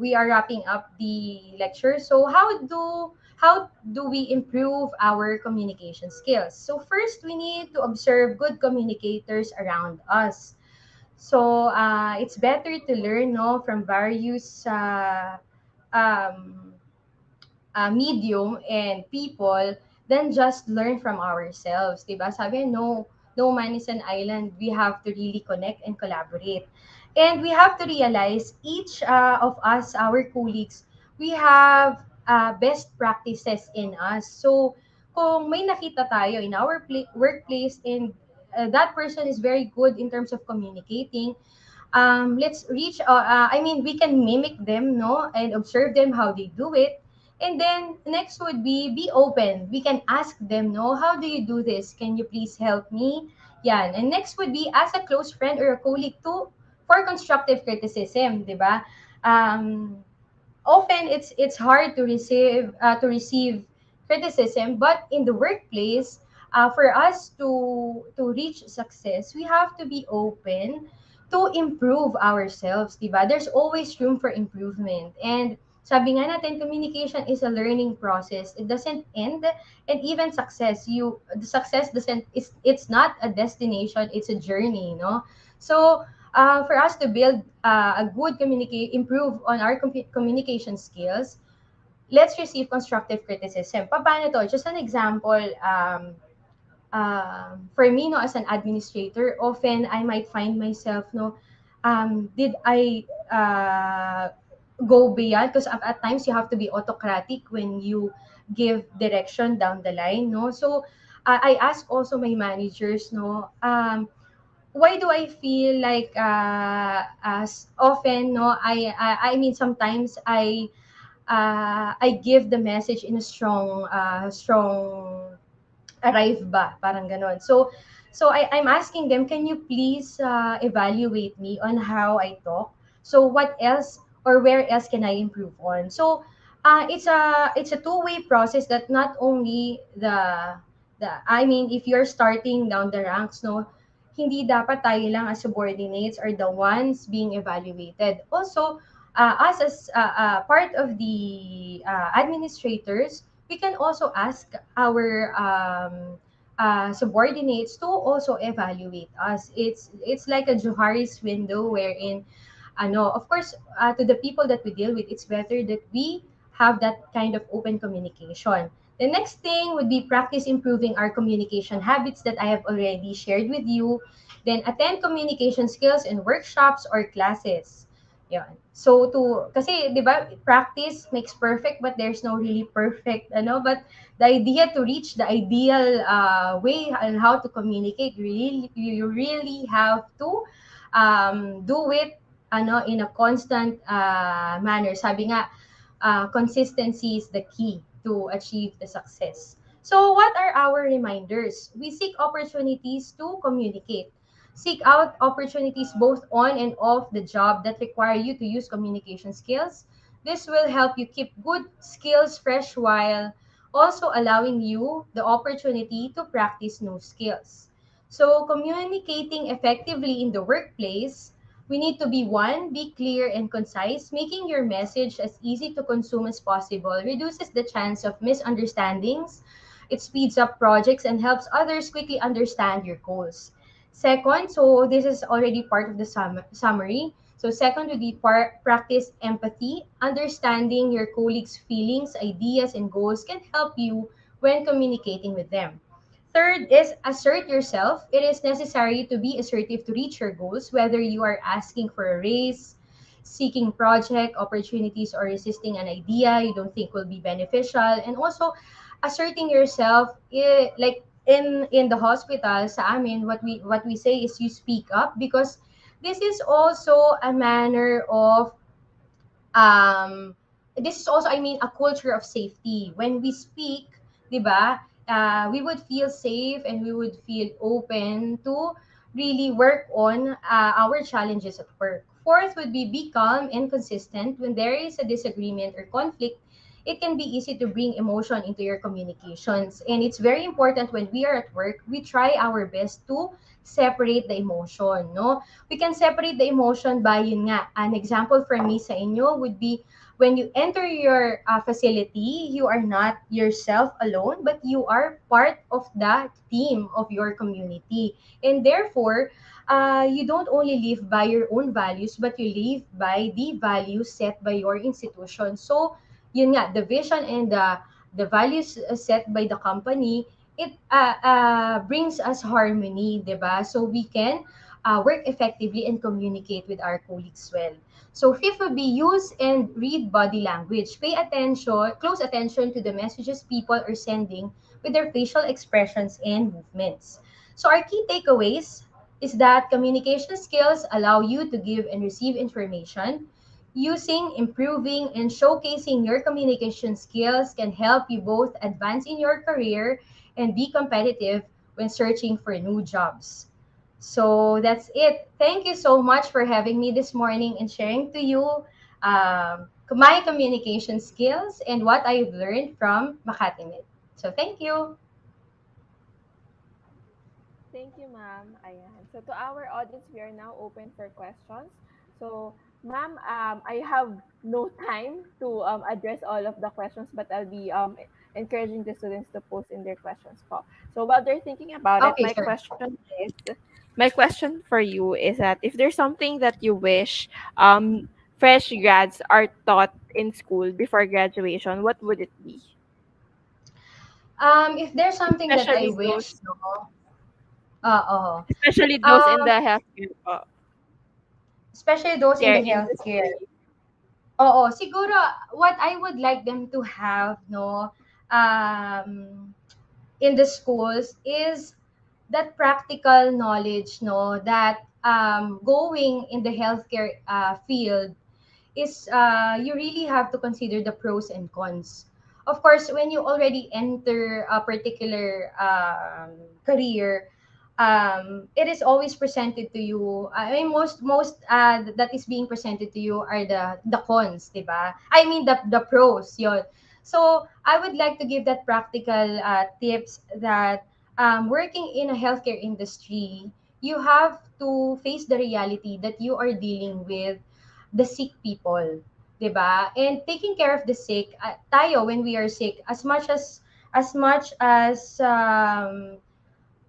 we are wrapping up the lecture. So how do we improve our communication skills? So first, we need to observe good communicators around us. So it's better to learn, no, from various um, medium and people than just learn from ourselves, 'di ba? Sabi, no man is an island. We have to really connect and collaborate. And we have to realize each of us, our colleagues, we have best practices in us. So kung may nakita tayo in our workplace, and that person is very good in terms of communicating, let's reach I mean, we can mimic them, no, and observe them how they do it. And then next would be open. We can ask them, no, how do you do this, can you please help me? Yeah. And next would be ask a close friend or a colleague to for constructive criticism, di ba? Often it's hard to receive criticism, but in the workplace, for us to reach success, we have to be open to improve ourselves, diba? There's always room for improvement. And sabi nga natin, communication is a learning process. It doesn't end. And even success, the success doesn't, it's not a destination, it's a journey, no? So for us to build a good improve on our communication skills, let's receive constructive criticism. Paano to? Just an example, for me, no, as an administrator, often I might find myself, no, did I go beyond? Because at times you have to be autocratic when you give direction down the line, no? So I ask also my managers, no, why do I feel like as often, no, I mean, sometimes I give the message in a strong arrive ba, parang ganon. So I'm asking them, can you please evaluate me on how I talk? So what else or where else can I improve on? So it's a two-way process, that not only the I mean, if you're starting down the ranks, no, hindi dapat tayo lang as subordinates are the ones being evaluated. Also, us as part of the administrators, we can also ask our subordinates to also evaluate us. It's like a Johari's window, wherein of course, to the people that we deal with, it's better that we have that kind of open communication. The next thing would be practice improving our communication habits that I have already shared with you. Then attend communication skills in workshops or classes. Yan. So kasi 'di ba, practice makes perfect, but there's no really perfect, but the idea to reach the ideal way on how to communicate, you really have to do it in a constant manner. Sabi nga, consistency is the key to achieve the success. So what are our reminders? We seek opportunities to communicate. Seek out opportunities both on and off the job that require you to use communication skills. This will help you keep good skills fresh while also allowing you the opportunity to practice new skills. So, communicating effectively in the workplace, we need to be clear and concise. Making your message as easy to consume as possible reduces the chance of misunderstandings. It speeds up projects and helps others quickly understand your goals. Second, so this is already part of the summary. So second would be practice empathy. Understanding your colleagues' feelings, ideas, and goals can help you when communicating with them. Third is assert yourself. It is necessary to be assertive to reach your goals, whether you are asking for a raise, seeking project opportunities, or resisting an idea you don't think will be beneficial. And also asserting yourself, like in the hospital sa amin, what we say is you speak up, because this is also a manner of um, this is also, I mean, a culture of safety. When we speak, di ba, we would feel safe and we would feel open to really work on our challenges at work. Fourth would be calm and consistent. When there is a disagreement or conflict, it can be easy to bring emotion into your communications. And it's very important when we are at work, we try our best to separate the emotion, no? We can separate the emotion by, yun nga, an example for me sa inyo would be when you enter your facility, you are not yourself alone, but you are part of the team of your community. And therefore, you don't only live by your own values, but you live by the values set by your institution. So, yun nga, the vision and the values set by the company, it brings us harmony, 'di ba? So we can work effectively and communicate with our colleagues well. So fifth would be use and read body language. Pay attention, close attention to the messages people are sending with their facial expressions and movements. So our key takeaways is that communication skills allow you to give and receive information. Using, improving, and showcasing your communication skills can help you both advance in your career and be competitive when searching for new jobs. So that's it. Thank you so much for having me this morning and sharing to you my communication skills and what I've learned from Makati Med. So thank you. Thank you, ma'am. Ayan. So to our audience, we are now open for questions. So, ma'am, I have no time to address all of the questions, but I'll be encouraging the students to post in their questions po. So while they're thinking about it, Okay, sure. my question for you is that if there's something that you wish fresh grads are taught in school before graduation, what would it be? If there's something that I Especially those wish, no, uh, especially those in um, the healthcare po, especially those in care the healthcare. industry. Oo, siguro what I would like them to have, no, in the schools is that practical knowledge, no, that going in the healthcare field is you really have to consider the pros and cons. Of course, when you already enter a particular career, it is always presented to you. I mean, most that is being presented to you are the cons, diba? I mean the pros, yon. So I would like to give that practical tips that working in a healthcare industry, you have to face the reality that you are dealing with the sick people, 'di ba? And taking care of the sick, tayo when we are sick, as much as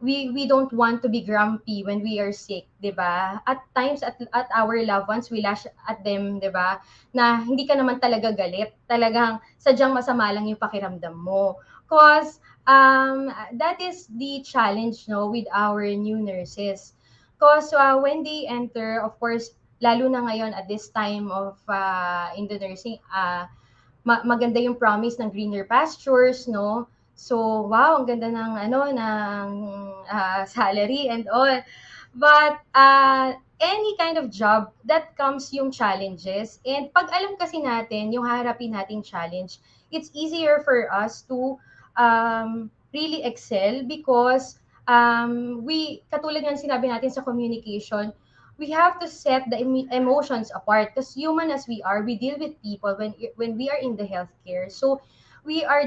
we don't want to be grumpy when we are sick, 'di ba? At times at our loved ones, we lash at them, 'di ba? Na hindi ka naman talaga galit, talagang sadyang masama lang yung pakiramdam mo. Cause that is the challenge, no, with our new nurses. Cause when they enter, of course, lalo na ngayon at this time of in the nursing, maganda yung promise ng greener pastures, no? So, wow, ang ganda ng ano ng salary and all. But any kind of job that comes yung challenges, and pag alam kasi natin yung haharapin nating challenge, it's easier for us to really excel because we katulad ng sinabi natin sa communication, we have to set the emotions apart because human as we are, we deal with people when we are in the healthcare. So we are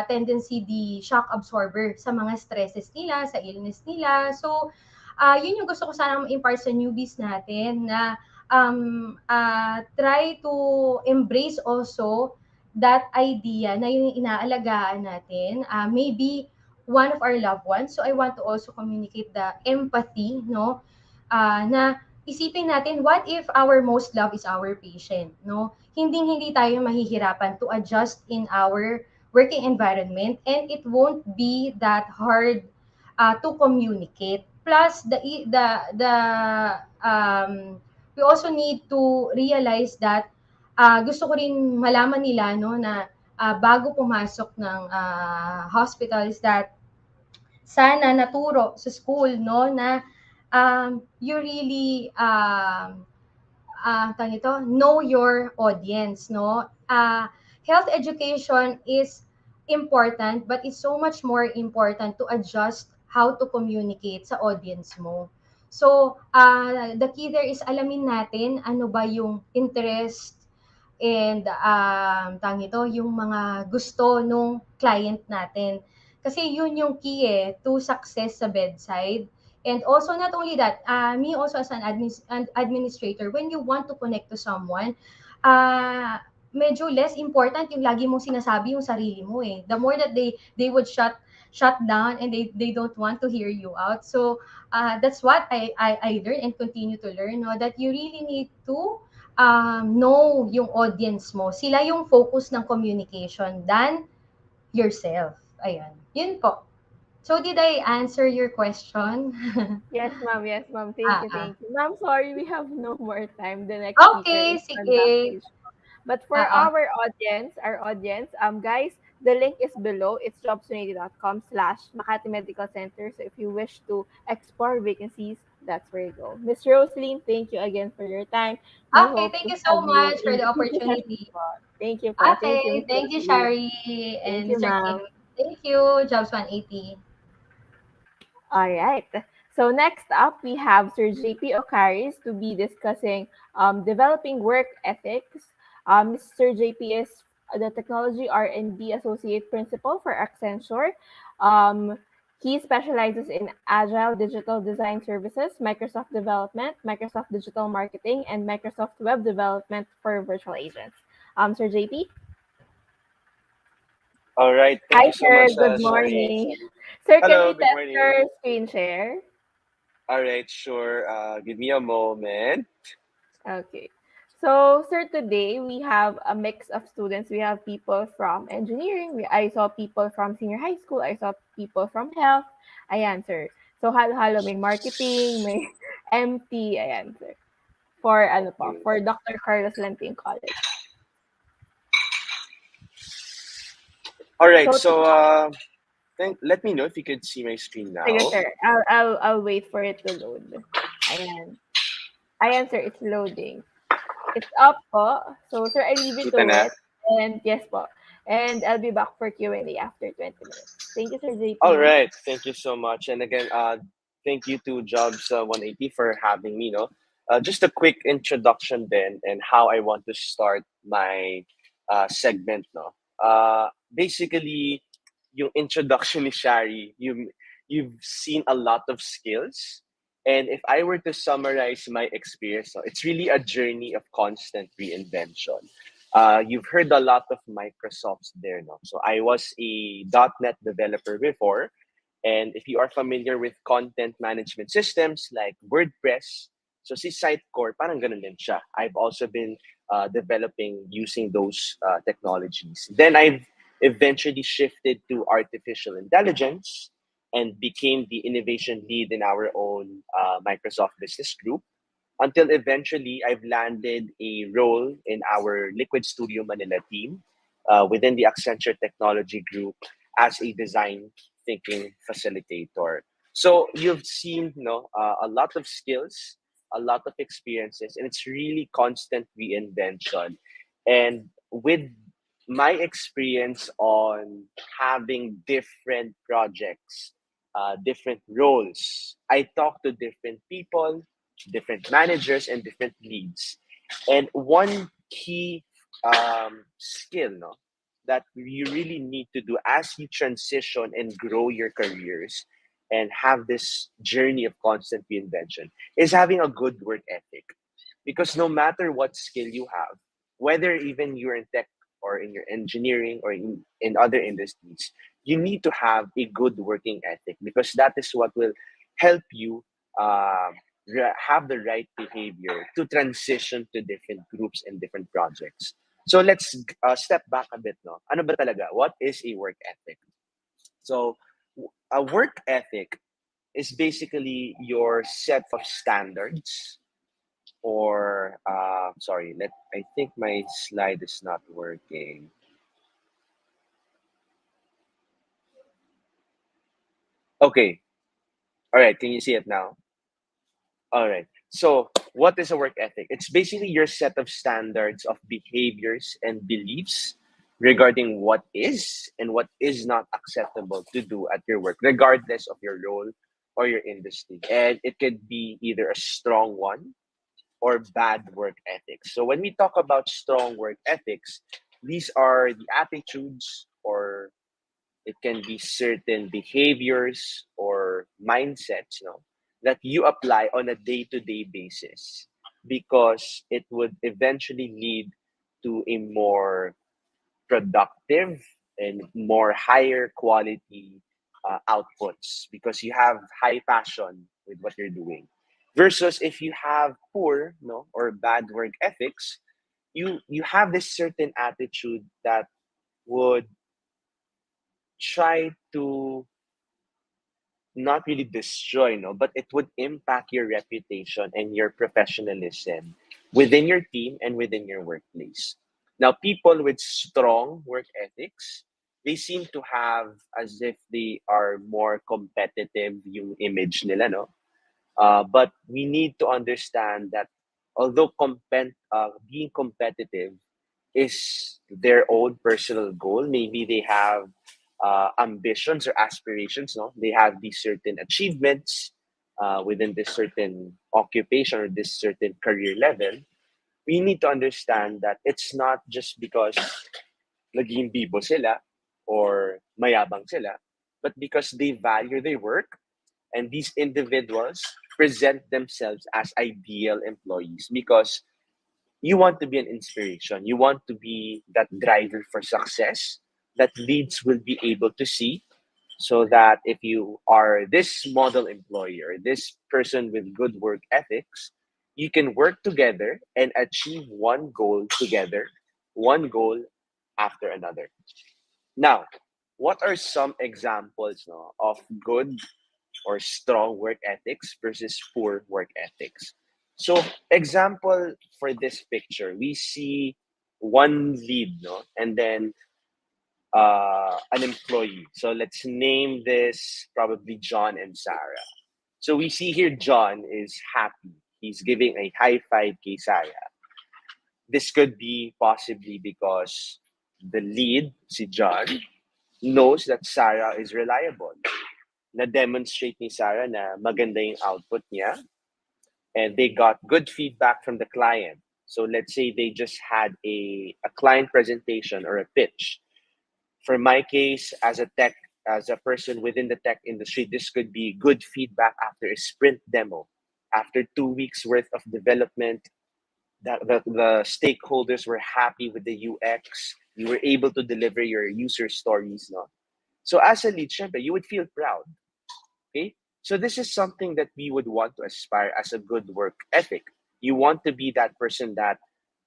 tendency the shock absorber sa mga stresses nila, sa illness nila. So, yun yung gusto ko sana ma-impart sa newbies natin na try to embrace also that idea na yung inaalagaan natin, maybe one of our loved ones. So I want to also communicate the empathy, no? Na isipin natin, what if our most love is our patient, no? Hindi tayo mahihirapan to adjust in our working environment, and it won't be that hard to communicate. Plus the we also need to realize that gusto ko rin malaman nila, no, na bago pumasok ng hospital is that sana naturo sa school, no, na you really tawag nito, know your audience, no? Health education is important, but it's so much more important to adjust how to communicate sa audience mo. So, the key there is alamin natin ano ba yung interest and tawag nito, yung mga gusto nung client natin. Kasi yun yung key to success sa bedside. And also, not only that, me also as an administrator, when you want to connect to someone, medyo less important yung lagi mong sinasabi yung sarili mo eh. The more that they would shut down and they don't want to hear you out. So that's what I learned and continue to learn, no, that you really need to know yung audience mo. Sila yung focus ng communication than yourself. Ayan. Yun po. So did I answer your question? Yes, ma'am. Yes, ma'am. Thank Ah, you, ah. thank you. Ma'am, sorry, we have no more time. The next speaker Okay, is on sige. backstage. But for Oo. our audience, guys, the link is below. It's jobs180.com/Makati Medical Center. So if you wish to explore vacancies, that's where you go. Miss Rosaline, thank you again for your time. We Okay, hope thank to you have so you much for in the the future session. opportunity. Thank you po. Thank you, Okay, Miss thank you, Rosaline. Shari Thank and you, Mr. ma'am. Kim. Thank you, Jobs 180. All right. So next up, we have Sir JP Ocaris to be discussing developing work ethics. Mr. JP is the Technology R&D Associate Principal for Accenture. Um, he specializes in Agile Digital Design Services, Microsoft Development, Microsoft Digital Marketing, and Microsoft Web Development for virtual agents. Sir JP? All right. Thank Hi, you so sir. much, Good Shari. morning. Sir, can Hello. we Good test morning. your screen share? All right. Sure. Give me a moment. Okay. So, sir, today we have a mix of students. We have people from engineering. I saw people from senior high school. I saw people from health. Ayan, sir. So, halo-halo. May marketing, may MT. Ayan, sir. For, ano po, Okay. for Dr. Carlos Lanting College. All right. So, So, let me know if you could see my screen now. sige, sir. I'll wait for it to load. Ayan. Ayan, sir. It's loading. It's up po. So, sir, I leave it Kita to na? it. And yes po. And I'll be back for Q&A after 20 minutes. Thank you, Sir JP. All right. Thank you so much. And again, thank you to Jobs 180 for having me. Just a quick introduction then, and how I want to start my segment. No, basically, yung introduction ni Shari, you've seen a lot of skills. And if I were to summarize my experience, no, it's really a journey of constant reinvention. You've heard a lot of Microsofts there, no? So I was a .NET developer before, and if you are familiar with content management systems like WordPress, so si Sitecore, parang ganun din siya. I've also been developing using those technologies. Then I've eventually shifted to artificial intelligence and became the innovation lead in our own Microsoft Business Group until eventually I've landed a role in our Liquid Studio Manila team within the Accenture Technology Group as a design thinking facilitator. So you've seen, a lot of skills, a lot of experiences, and it's really constant reinvention. And with my experience on having different projects, different roles, I talk to different people, different managers, and different leads. And one key skill, no, that you really need to do as you transition and grow your careers and have this journey of constant reinvention is having a good work ethic. Because no matter what skill you have, whether even you're in tech or in your engineering or in other industries, you need to have a good working ethic because that is what will help you have the right behavior to transition to different groups and different projects. So let's step back a bit. No? Ano ba talaga? What is a work ethic? So a work ethic is basically your set of standards or sorry, let I think my slide is not working. Okay. All right, can you see it now? All right. So, what is a work ethic? It's basically your set of standards of behaviors and beliefs regarding what is and what is not acceptable to do at your work, regardless of your role or your industry. And it could be either a strong one or bad work ethics. So when we talk about strong work ethics, these are the attitudes or it can be certain behaviors or mindsets, that you apply on a day-to-day basis because it would eventually lead to a more productive and more higher quality outputs because you have high passion with what you're doing versus if you have poor or bad work ethics, you have this certain attitude that would try to not really destroy, but it would impact your reputation and your professionalism within your team and within your workplace. Now, people with strong work ethics, they seem to have as if they are more competitive yung image nila, no? But we need to understand that although being competitive is their own personal goal, maybe they have ambitions or aspirations. No, they have these certain achievements within this certain occupation or this certain career level. We need to understand that it's not just because naging bibo sila or mayabang sila, but because they value their work and these individuals present themselves as ideal employees because you want to be an inspiration. You want to be that driver for success that leads will be able to see so that if you are this model employer, this person with good work ethics, you can work together and achieve one goal together, one goal after another. Now, what are some examples of good or strong work ethics versus poor work ethics? So, example for this picture, we see one lead, and then an employee. So let's name this probably John and Sarah. So we see here John is happy. He's giving a high five kay Sarah. This could be possibly because the lead, si John, knows that Sarah is reliable. Na-demonstrate ni Sarah na maganda yung output niya and they got good feedback from the client. So let's say they just had a client presentation or a pitch. For my case, as a person within the tech industry, this could be good feedback after a sprint demo. After 2 weeks worth of development, the stakeholders were happy with the UX. You were able to deliver your user stories. No? So as a lead, syempre, you would feel proud. Okay? So this is something that we would want to aspire as a good work ethic. You want to be that person that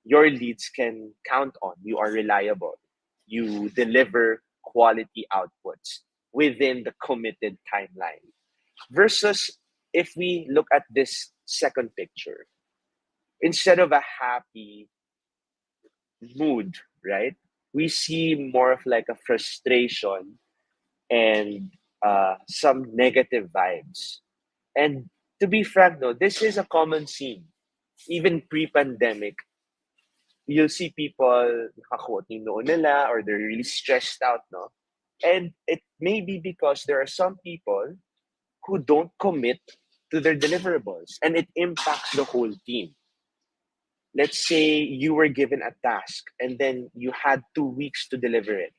your leads can count on. You are reliable. You deliver quality outputs within the committed timeline. Versus if we look at this second picture, instead of a happy mood, right? We see more of like a frustration and some negative vibes. And to be frank, no, this is a common scene. Even pre-pandemic, you'll see people nakakot yung noo nila or they're really stressed out, no? And it may be because there are some people who don't commit to their deliverables and it impacts the whole team. Let's say you were given a task and then you had 2 weeks to deliver it.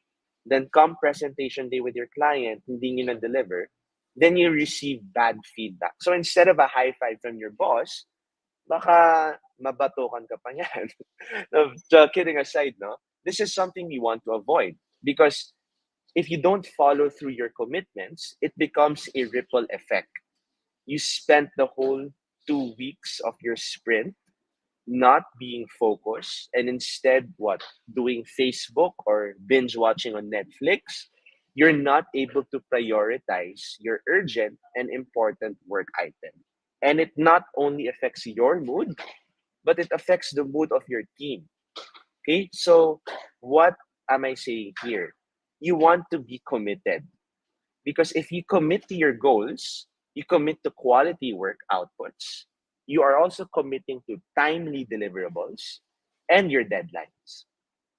Then come presentation day with your client, hindi nyo na-deliver, then you receive bad feedback. So instead of a high five from your boss, baka mabatukan ka pa yan. No, kidding aside, no? This is something we want to avoid because if you don't follow through your commitments, it becomes a ripple effect. You spent the whole 2 weeks of your sprint not being focused and instead what doing Facebook or binge watching on Netflix. You're not able to prioritize your urgent and important work item, and it not only affects your mood but it affects the mood of your team. Okay, so what am I saying here? You want to be committed because if you commit to your goals, you commit to quality work outputs, you are also committing to timely deliverables and your deadlines.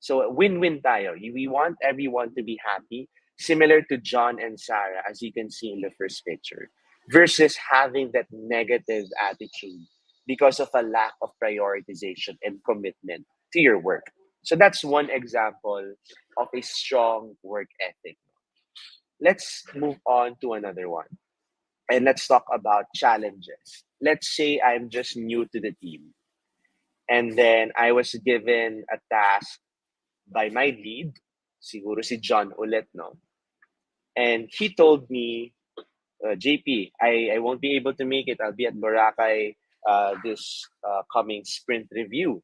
So win-win tayo. We want everyone to be happy, similar to John and Sarah, as you can see in the first picture, versus having that negative attitude because of a lack of prioritization and commitment to your work. So that's one example of a strong work ethic. Let's move on to another one and let's talk about challenges. Let's say I'm just new to the team and then I was given a task by my lead, siguro si John ulit, no? And he told me, JP, I won't be able to make it. I'll be at Boracay this coming sprint review.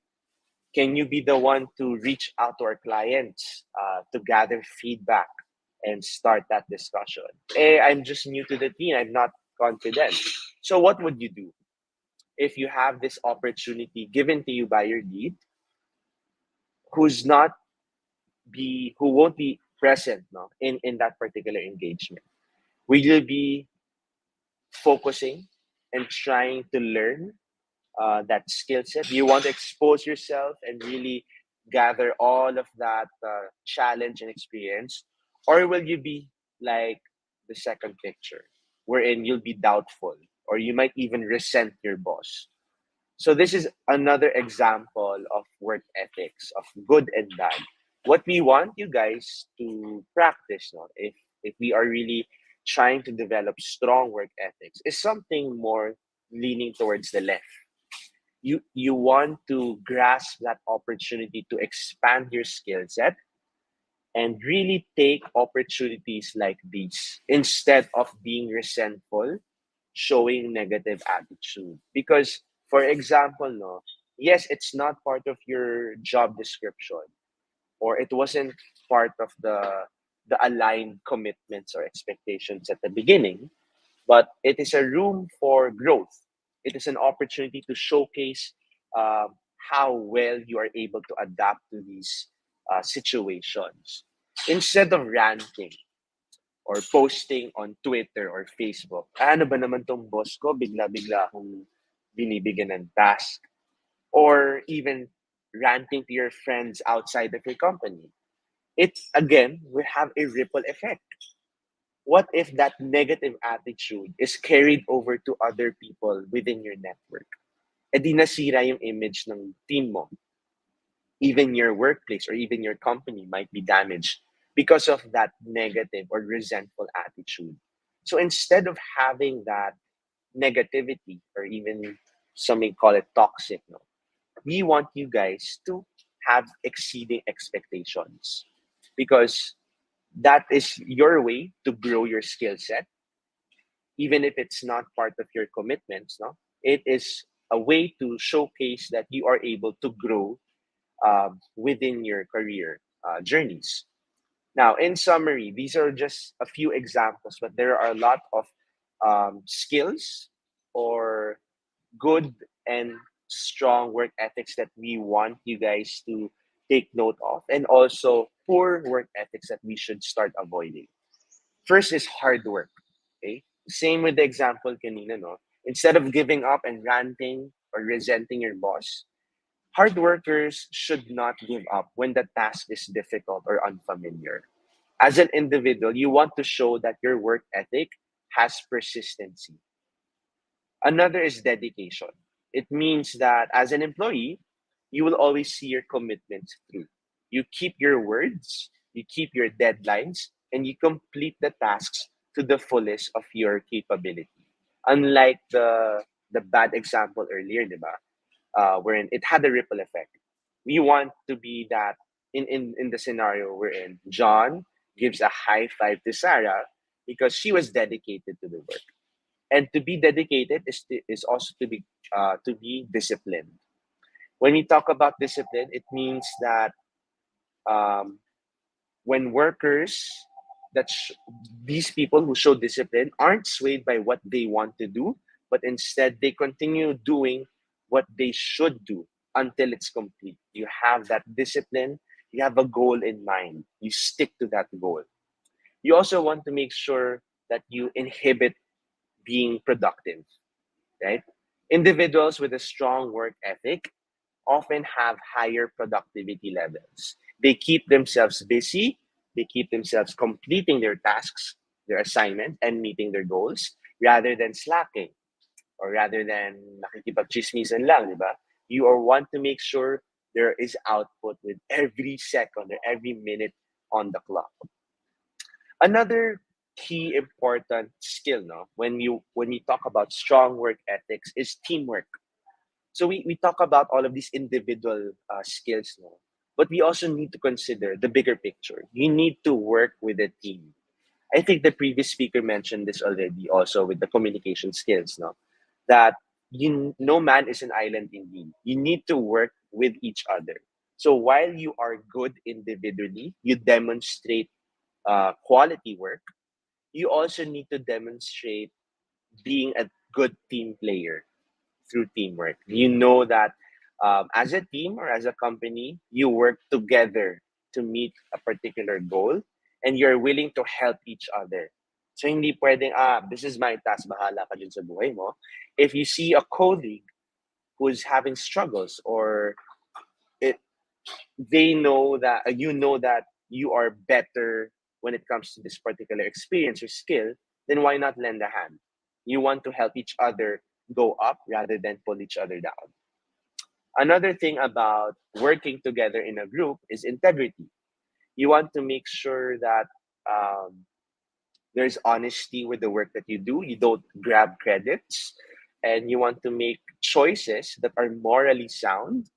Can you be the one to reach out to our clients to gather feedback and start that discussion? I'm just new to the team. I'm not confident. So what would you do if you have this opportunity given to you by your lead who's not who won't be present, no, in that particular engagement? Will you be focusing and trying to learn that skill set? You want to expose yourself and really gather all of that challenge and experience? Or will you be like the second picture, wherein you'll be doubtful or you might even resent your boss? So this is another example of work ethics, of good and bad. What we want you guys to practice, no, if we are really trying to develop strong work ethics, is something more leaning towards the left. You want to grasp that opportunity to expand your skill set and really take opportunities like these instead of being resentful, showing negative attitude. Because, for example, no, yes, it's not part of your job description, or it wasn't part of the aligned commitments or expectations at the beginning, but it is a room for growth. It is an opportunity to showcase how well you are able to adapt to these situations. Instead of ranting or posting on Twitter or Facebook, ano ba naman tong boss ko, bigla-bigla akong binibigyan ng task. Or even ranting to your friends outside of your company. It, again, will have a ripple effect. What if that negative attitude is carried over to other people within your network? E di nasira yung image ng team mo. Even your workplace or even your company might be damaged because of that negative or resentful attitude. So instead of having that negativity, or even some may call it toxic, no, we want you guys to have exceeding expectations because that is your way to grow your skill set, even if it's not part of your commitments. No, it is a way to showcase that you are able to grow within your career journeys. Now, in summary, these are just a few examples, but there are a lot of skills or good and strong work ethics that we want you guys to take note of, and also poor work ethics that we should start avoiding. First is hard work. Okay, same with the example kanina, no? Instead of giving up and ranting or resenting your boss, hard workers should not give up when the task is difficult or unfamiliar. As an individual, you want to show that your work ethic has persistency. Another is dedication. It means that as an employee, you will always see your commitments through. You keep your words, you keep your deadlines, and you complete the tasks to the fullest of your capability. Unlike the bad example earlier, di ba? Wherein it had a ripple effect. We want to be that in the scenario we're in. John gives a high five to Sarah because she was dedicated to the work. And to be dedicated is also to be disciplined. When we talk about discipline, it means that um, when workers these people who show discipline aren't swayed by what they want to do, but instead they continue doing what they should do until it's complete. You have that discipline, you have a goal in mind, you stick to that goal. You also want to make sure that you inhibit being productive, right? Individuals with a strong work ethic often have higher productivity levels. They keep themselves busy, they keep themselves completing their tasks, their assignment, and meeting their goals rather than slacking or rather than nakikipagchismisan lang, di ba? You are want to make sure there is output with every second or every minute on the clock. Another key important skill, no, when we talk about strong work ethics is teamwork. So we talk about all of these individual skills, no? But we also need to consider the bigger picture. You need to work with a team. I think the previous speaker mentioned this already also with the communication skills, no? That no man is an island indeed. You need to work with each other. So while you are good individually, you demonstrate quality work, you also need to demonstrate being a good team player through teamwork. You know that as a team or as a company, you work together to meet a particular goal and you're willing to help each other. So hindi pwedeng, this is my task, bahala ka dyan sa buhay mo. If you see a colleague who's having struggles or it, they know that you know that you are better when it comes to this particular experience or skill, then why not lend a hand? You want to help each other go up rather than pull each other down. Another thing about working together in a group is integrity. You want to make sure that there's honesty with the work that you do. You don't grab credits, and you want to make choices that are morally sound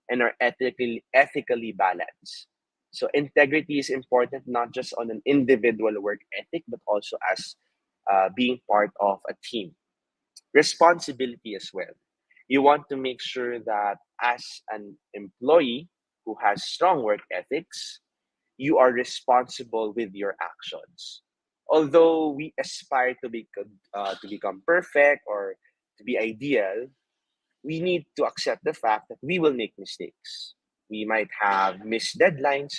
and are ethically balanced. So integrity is important not just on an individual work ethic, but also as being part of a team. Responsibility as well. You want to make sure that as an employee who has strong work ethics, you are responsible with your actions. Although we aspire to become perfect or to be ideal, we need to accept the fact that we will make mistakes. We might have missed deadlines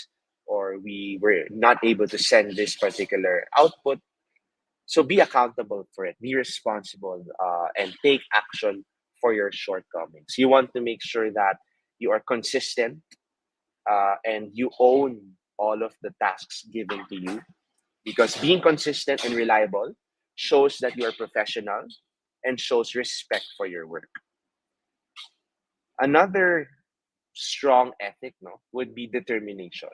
or we were not able to send this particular output. So be accountable for it, be responsible, and take action for your shortcomings. You want to make sure that you are consistent and you own all of the tasks given to you because being consistent and reliable shows that you are professional and shows respect for your work. Another strong ethic, no, would be determination.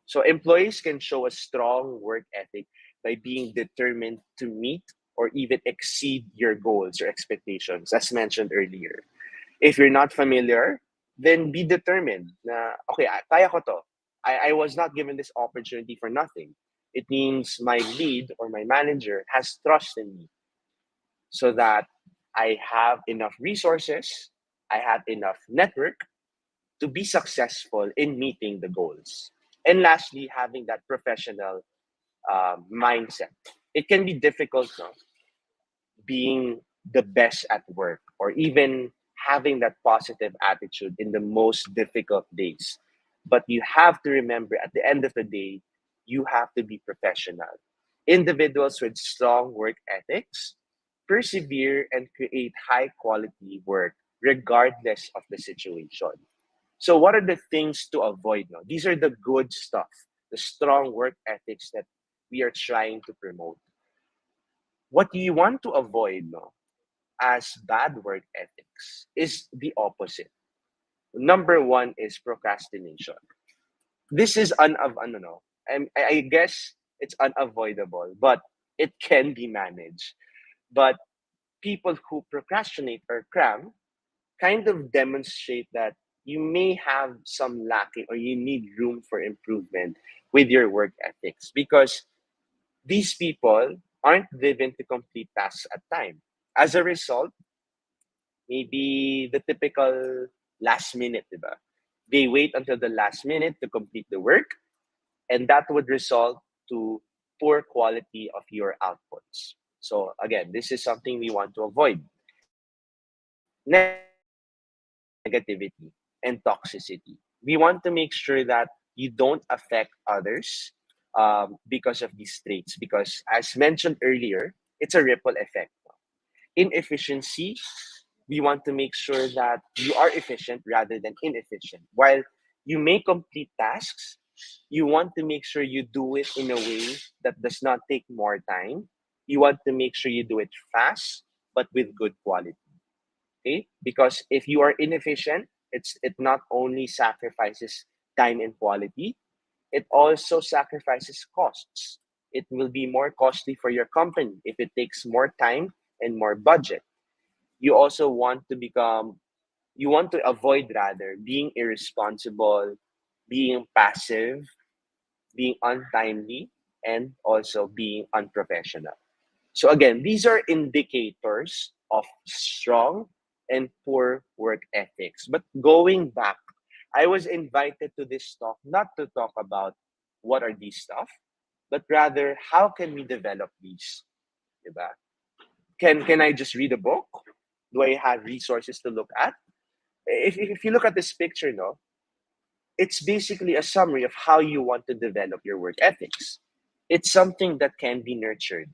So employees can show a strong work ethic by being determined to meet or even exceed your goals or expectations, as mentioned earlier. If you're not familiar, then be determined na, okay, kaya ko to. I was not given this opportunity for nothing. It means my lead or my manager has trust in me so that I have enough resources, I have enough network to be successful in meeting the goals. And lastly, having that professional mindset. It can be difficult, no? Being the best at work or even having that positive attitude in the most difficult days. But you have to remember at the end of the day, you have to be professional. Individuals with strong work ethics persevere and create high quality work regardless of the situation. So, what are the things to avoid? No? These are the good stuff, the strong work ethics that we are trying to promote. What you want to avoid, no, as bad work ethics is the opposite, Number one is procrastination. This is ano no. I guess it's unavoidable, but it can be managed. But people who procrastinate or cram kind of demonstrate that you may have some lacking or you need room for improvement with your work ethics because these people aren't driven to complete tasks at time. As a result, maybe the typical last minute, diba? They wait until the last minute to complete the work, and that would result to poor quality of your outputs. So again, this is something we want to avoid. Negativity and toxicity. We want to make sure that you don't affect others because of these traits, because as mentioned earlier, it's a ripple effect. Inefficiency, we want to make sure that you are efficient rather than inefficient. While you may complete tasks, you want to make sure you do it in a way that does not take more time. You want to make sure you do it fast, but with good quality. Okay? Because if you are inefficient, it not only sacrifices time and quality, it also sacrifices costs. It will be more costly for your company if it takes more time and more budget. You also want to become, you want to avoid rather being irresponsible, being passive, being untimely, and also being unprofessional. So again, these are indicators of strong and poor work ethics. But going back, I was invited to this talk not to talk about what are these stuff, but rather how can we develop these? Diba? Can I just read a book? Do I have resources to look at? If you look at this picture, no, it's basically a summary of how you want to develop your work ethics. It's something that can be nurtured.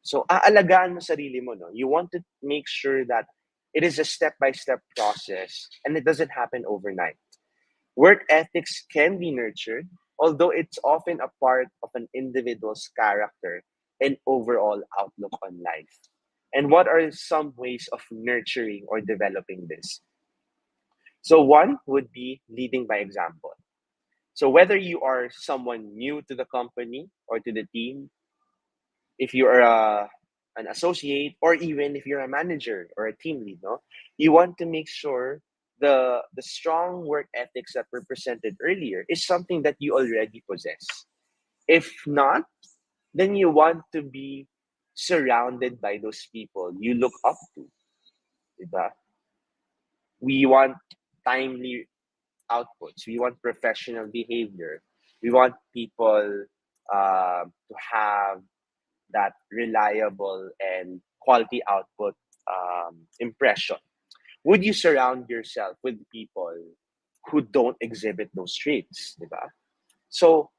So, aalagaan mo sarili mo, no? You want to make sure that it is a step-by-step process and it doesn't happen overnight. Work ethics can be nurtured, although it's often a part of an individual's character and overall outlook on life. And what are some ways of nurturing or developing this? So, one would be leading by example. So, whether you are someone new to the company or to the team, if you're an associate or even if you're a manager or a team lead, no, you want to make sure the strong work ethics that were presented earlier is something that you already possess. If not, then you want to be surrounded by those people you look up to, diba? We want timely outputs. We want professional behavior. We want people to have that reliable and quality output impression. Would you surround yourself with people who don't exhibit those traits, diba? So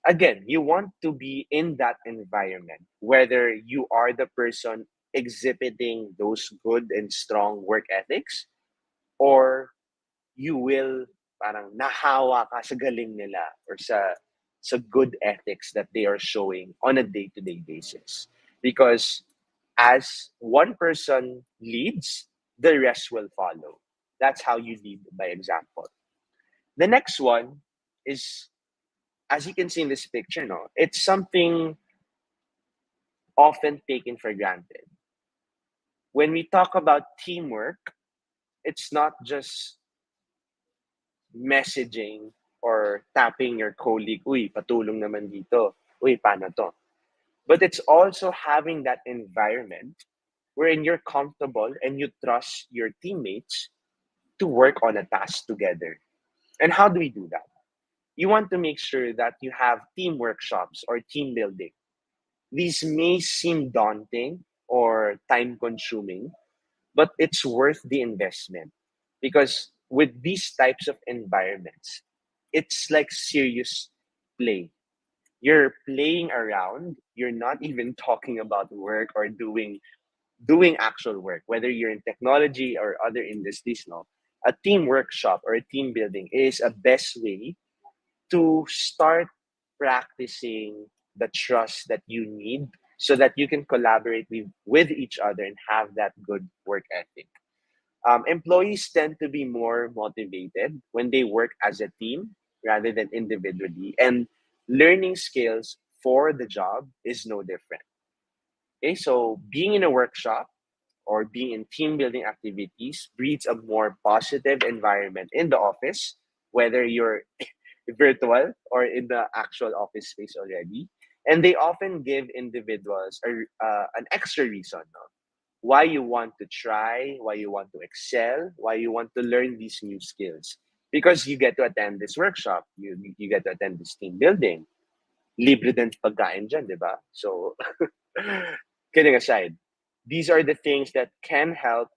again, you want to be in that environment, whether you are the person exhibiting those good and strong work ethics, or you will parang nahawa ka sa galing nila or sa good ethics that they are showing on a day-to-day basis. Because as one person leads, the rest will follow. That's how you lead by example. The next one is, as you can see in this picture, no, it's something often taken for granted. When we talk about teamwork, it's not just messaging or tapping your colleague, uy, patulong naman dito, uy, paano to? But it's also having that environment wherein you're comfortable and you trust your teammates to work on a task together. And how do we do that? You want to make sure that you have team workshops or team building. These may seem daunting or time consuming, but it's worth the investment because with these types of environments, it's like serious play. You're playing around, you're not even talking about work or doing actual work, whether you're in technology or other industries. No, a team workshop or a team building is a best way to start practicing the trust that you need so that you can collaborate with each other and have that good work ethic. Employees tend to be more motivated when they work as a team rather than individually, and learning skills for the job is no different. Okay, so being in a workshop or being in team building activities breeds a more positive environment in the office, whether you're virtual or in the actual office space already. And they often give individuals an extra reason, no? Why you want to try, why you want to excel, why you want to learn these new skills. Because you get to attend this workshop, you get to attend this team building. Libre din pagkain dyan, di ba? So, kidding aside, these are the things that can help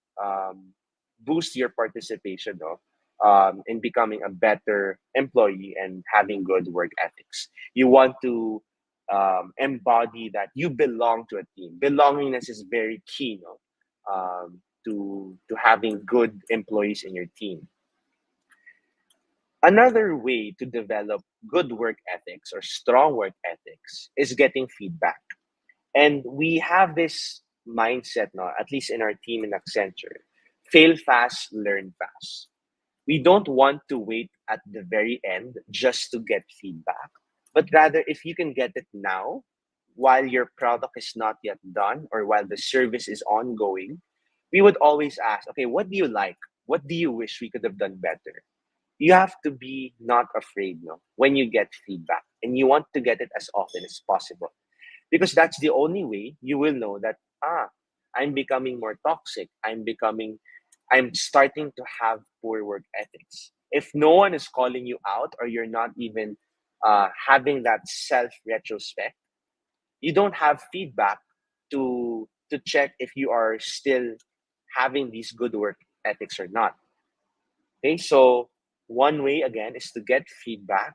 boost your participation, no? In becoming a better employee and having good work ethics. You want to embody that you belong to a team. Belongingness is very key, no? To having good employees in your team. Another way to develop good work ethics or strong work ethics is getting feedback. And we have this mindset now, at least in our team in Accenture, fail fast, learn fast. We don't want to wait at the very end just to get feedback, but rather if you can get it now, while your product is not yet done or while the service is ongoing, we would always ask, okay, what do you like? What do you wish we could have done better? You have to be not afraid, no, when you get feedback, and you want to get it as often as possible, because that's the only way you will know that I'm becoming more toxic, I'm starting to have poor work ethics. If no one is calling you out, or you're not even having that self retrospect, you don't have feedback to check if you are still having these good work ethics or not. Okay, so one way again is to get feedback.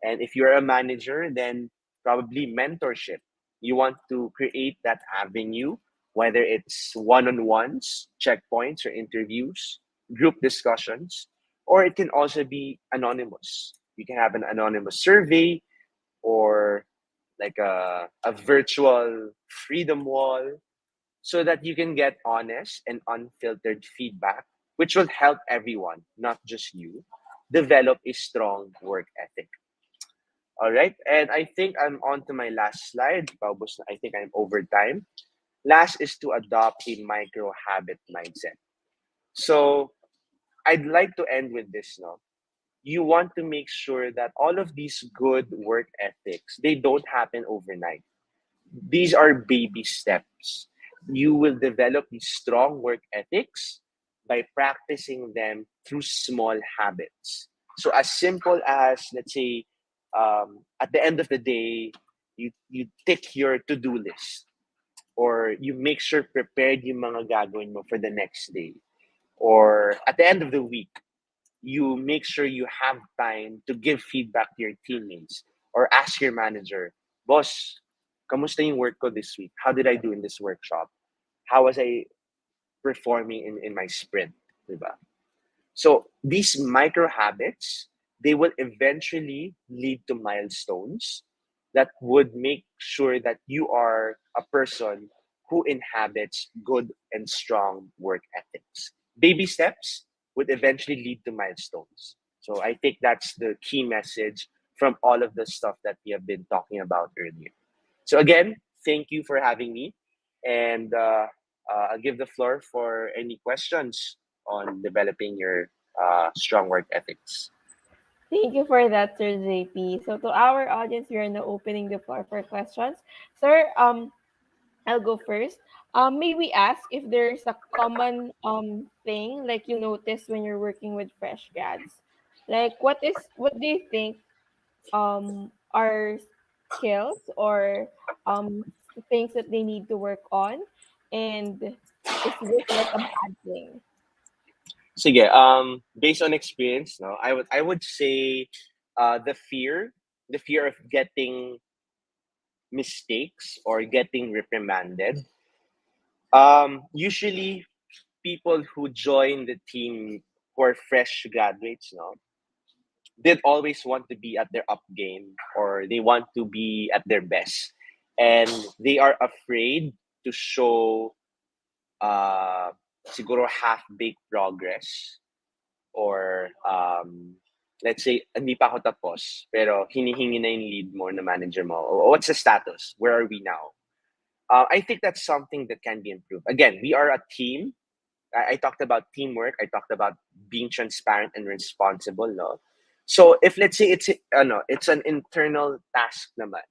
And if you're a manager, then probably mentorship. You want to create that avenue, whether it's one on ones, checkpoints, or interviews, group discussions, or it can also be anonymous. You can have an anonymous survey or like a virtual freedom wall, so that you can get honest and unfiltered feedback, which will help everyone, not just you, develop a strong work ethic. All right. And I think I'm on to my last slide. Paubos na. I think I'm over time. Last is to adopt a micro habit mindset. So I'd like to end with this now. You want to make sure that all of these good work ethics, they don't happen overnight. These are baby steps. You will develop these strong work ethics by practicing them through small habits. So as simple as, let's say, at the end of the day, you tick your to-do list, or you make sure prepared yung mga gagawin mo for the next day. Or at the end of the week, you make sure you have time to give feedback to your teammates or ask your manager, boss, kamusta yung work ko this week? How did I do in this workshop? How was I performing in my sprint? Diba? So these micro habits, they will eventually lead to milestones that would make sure that you are a person who inhabits good and strong work ethics. Baby steps would eventually lead to milestones. So I think that's the key message from all of the stuff that we have been talking about earlier. So again, thank you for having me, and I'll give the floor for any questions on developing your strong work ethics. Thank you for that, Sir JP. So to our audience, we are now opening the floor for questions. Sir, I'll go first. May we ask if there's a common thing like you notice when you're working with fresh grads? Like what do you think are skills or things that they need to work on, and is this like a bad thing? Sige, based on experience, no, I would say the fear of getting mistakes or getting reprimanded. Usually people who join the team who are fresh graduates, no, did always want to be at their up game, or they want to be at their best, and they are afraid to show uh siguro half-baked progress or let's say hindi pa ako tapos pero hinihingi na yung lead mo na manager mo. What's the status? Where are we now? I think that's something that can be improved. Again, we are a team. I talked about teamwork. I talked about being transparent and responsible. No? So if let's say it's an internal task naman,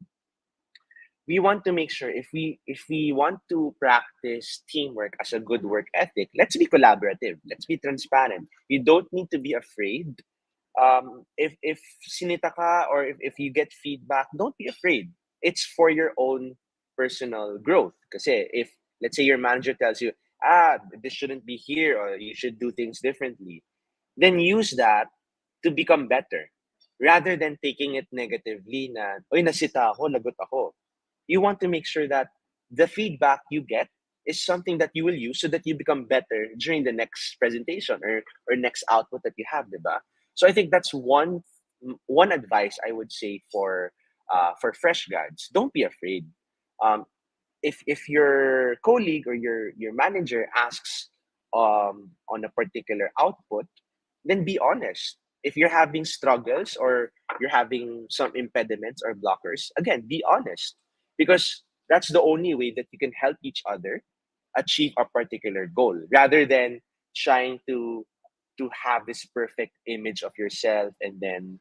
we want to make sure if we want to practice teamwork as a good work ethic, let's be collaborative. Let's be transparent. You don't need to be afraid. If sinita ka or if you get feedback, don't be afraid. It's for your own personal growth. Kasi if let's say your manager tells you, this shouldn't be here or you should do things differently, then use that to become better rather than taking it negatively na, oy, nasita ako, lagot ako. You want to make sure that the feedback you get is something that you will use so that you become better during the next presentation or next output that you have, diba? So I think that's one advice I would say for fresh grads. Don't be afraid. If your colleague or your manager asks on a particular output, then be honest. If you're having struggles or you're having some impediments or blockers, again, be honest. Because that's the only way that you can help each other achieve a particular goal rather than trying to have this perfect image of yourself and then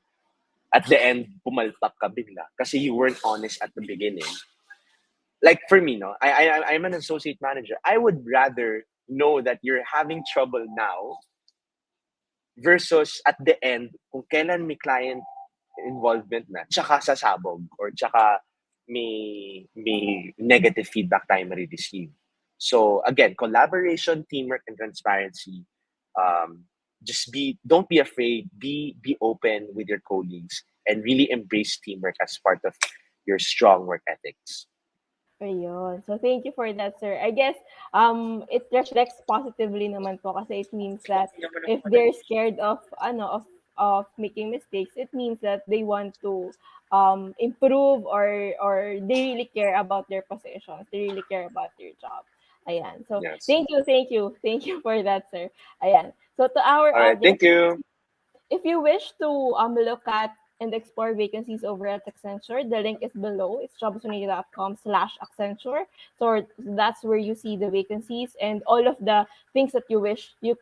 at the end pumalpak ka bigla kasi you weren't honest at the beginning. Like for me, no, I'm an associate manager. I would rather know that you're having trouble now versus at the end kung kailan may client involvement na tsaka sasabog or tsaka may negative feedback tayo ma-receive. So again, collaboration, teamwork, and transparency. Don't be afraid. Be open with your colleagues and really embrace teamwork as part of your strong work ethics. Ayun. So, thank you for that, sir. I guess it reflects positively naman po kasi it means that if they're scared of making mistakes, it means that they want to improve or they really care about their positions. They really care about their job. Ayan. So, Yes. thank you for that, sir. Ayan. So, to our All right, thank you. if you wish to look at and explore vacancies over at Accenture, the link is below. It's jobs180.com/Accenture. So that's where you see the vacancies and all of the things that you wish you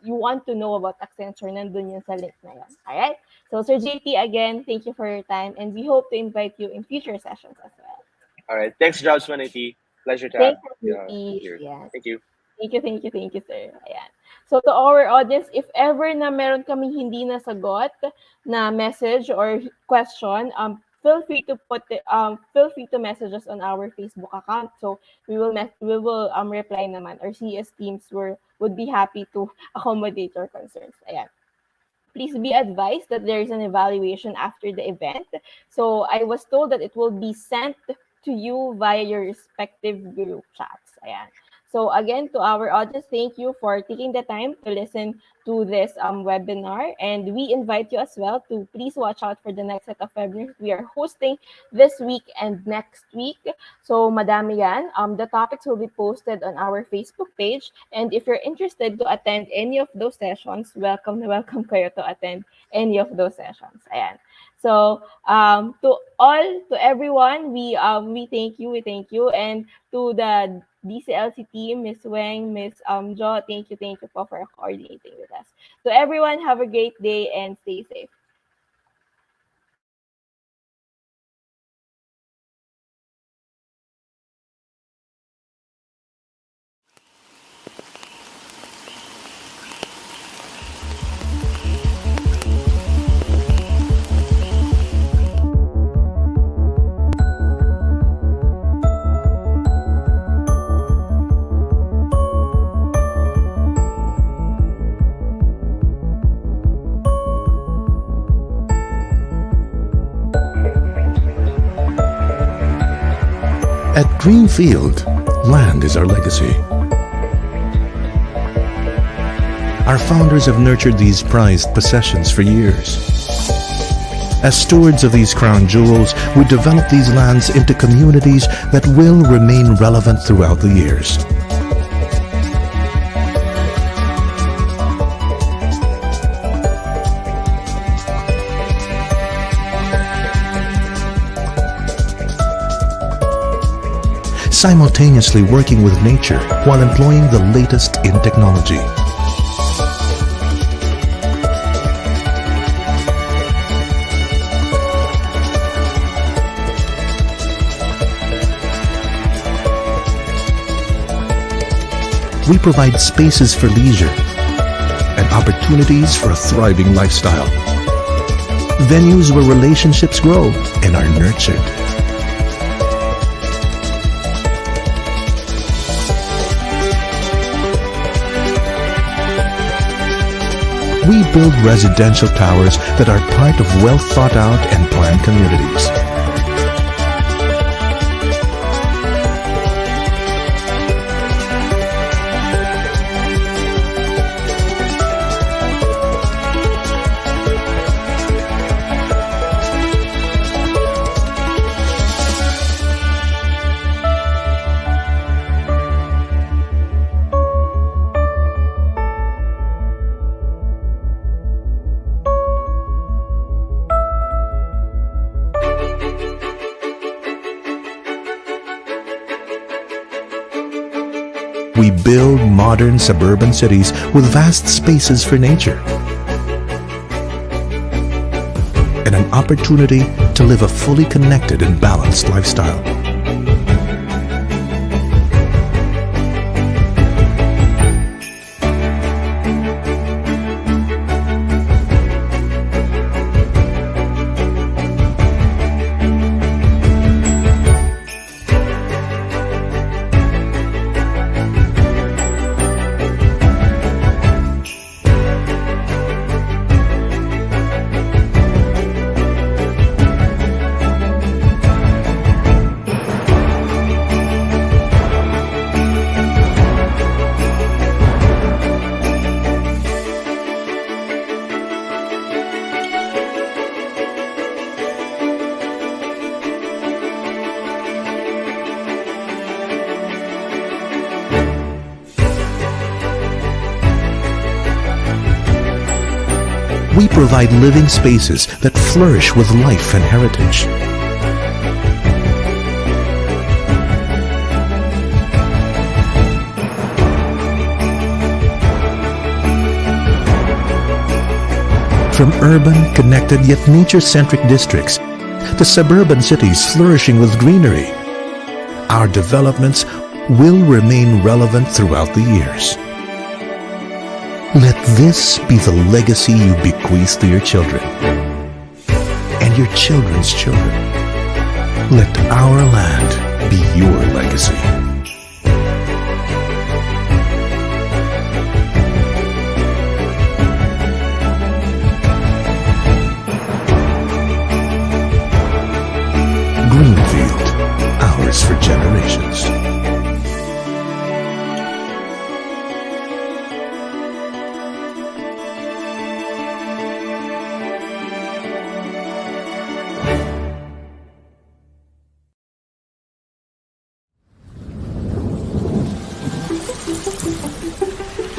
want to know about Accenture. Nandun yun sa link na yan. All right. So Sir JP, again, thank you for your time, and we hope to invite you in future sessions as well. All right, thanks, Jobs 180. Pleasure to Thank have you, you here. yes. Thank you. Thank you, sir. Ayan. So to our audience, if ever na meron kaming hindi nasagot na message or question, feel free to message us on our Facebook account. So we will reply naman. Our CS teams would be happy to accommodate your concerns. Ayan. Please be advised that there is an evaluation after the event. So I was told that it will be sent to you via your respective group chats. Ayan. So again, to our audience, thank you for taking the time to listen to this webinar. And we invite you as well to please watch out for the next set of webinars we are hosting this week and next week. So madami yan. The topics will be posted on our Facebook page. And if you're interested to attend any of those sessions, welcome kayo to attend any of those sessions. Ayan. So to everyone, we thank you, and to the DCLC team, Miss Weng, Miss Jo, thank you for coordinating with us. So everyone, have a great day and stay safe. At Greenfield, land is our legacy. Our founders have nurtured these prized possessions for years. As stewards of these crown jewels, we develop these lands into communities that will remain relevant throughout the years. simultaneously working with nature while employing the latest in technology. We provide spaces for leisure and opportunities for a thriving lifestyle. Venues where relationships grow and are nurtured. We build residential towers that are part of well thought out and planned communities. We build modern suburban cities with vast spaces for nature and an opportunity to live a fully connected and balanced lifestyle. We provide living spaces that flourish with life and heritage. From urban, connected yet nature-centric districts to suburban cities flourishing with greenery, our developments will remain relevant throughout the years. Let this be the legacy you bequeath to your children and your children's children. Let our land be your legacy. Greenfield, ours for generations.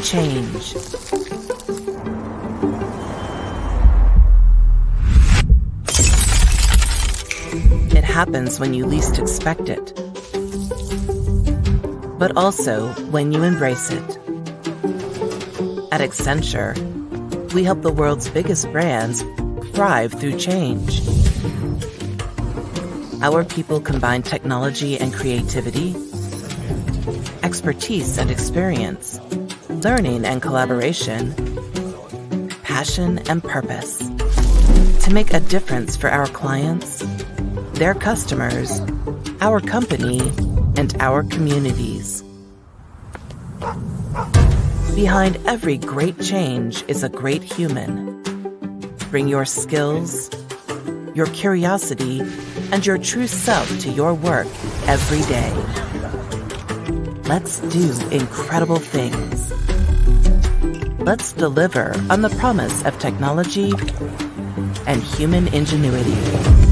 Change. It happens when you least expect it, but also when you embrace it. At Accenture, we help the world's biggest brands thrive through change. Our people combine technology and creativity, expertise and experience, learning and collaboration, passion and purpose to make a difference for our clients, their customers, our company, and our communities. Behind every great change is a great human. Bring your skills, your curiosity, and your true self to your work every day. Let's do incredible things. Let's deliver on the promise of technology and human ingenuity.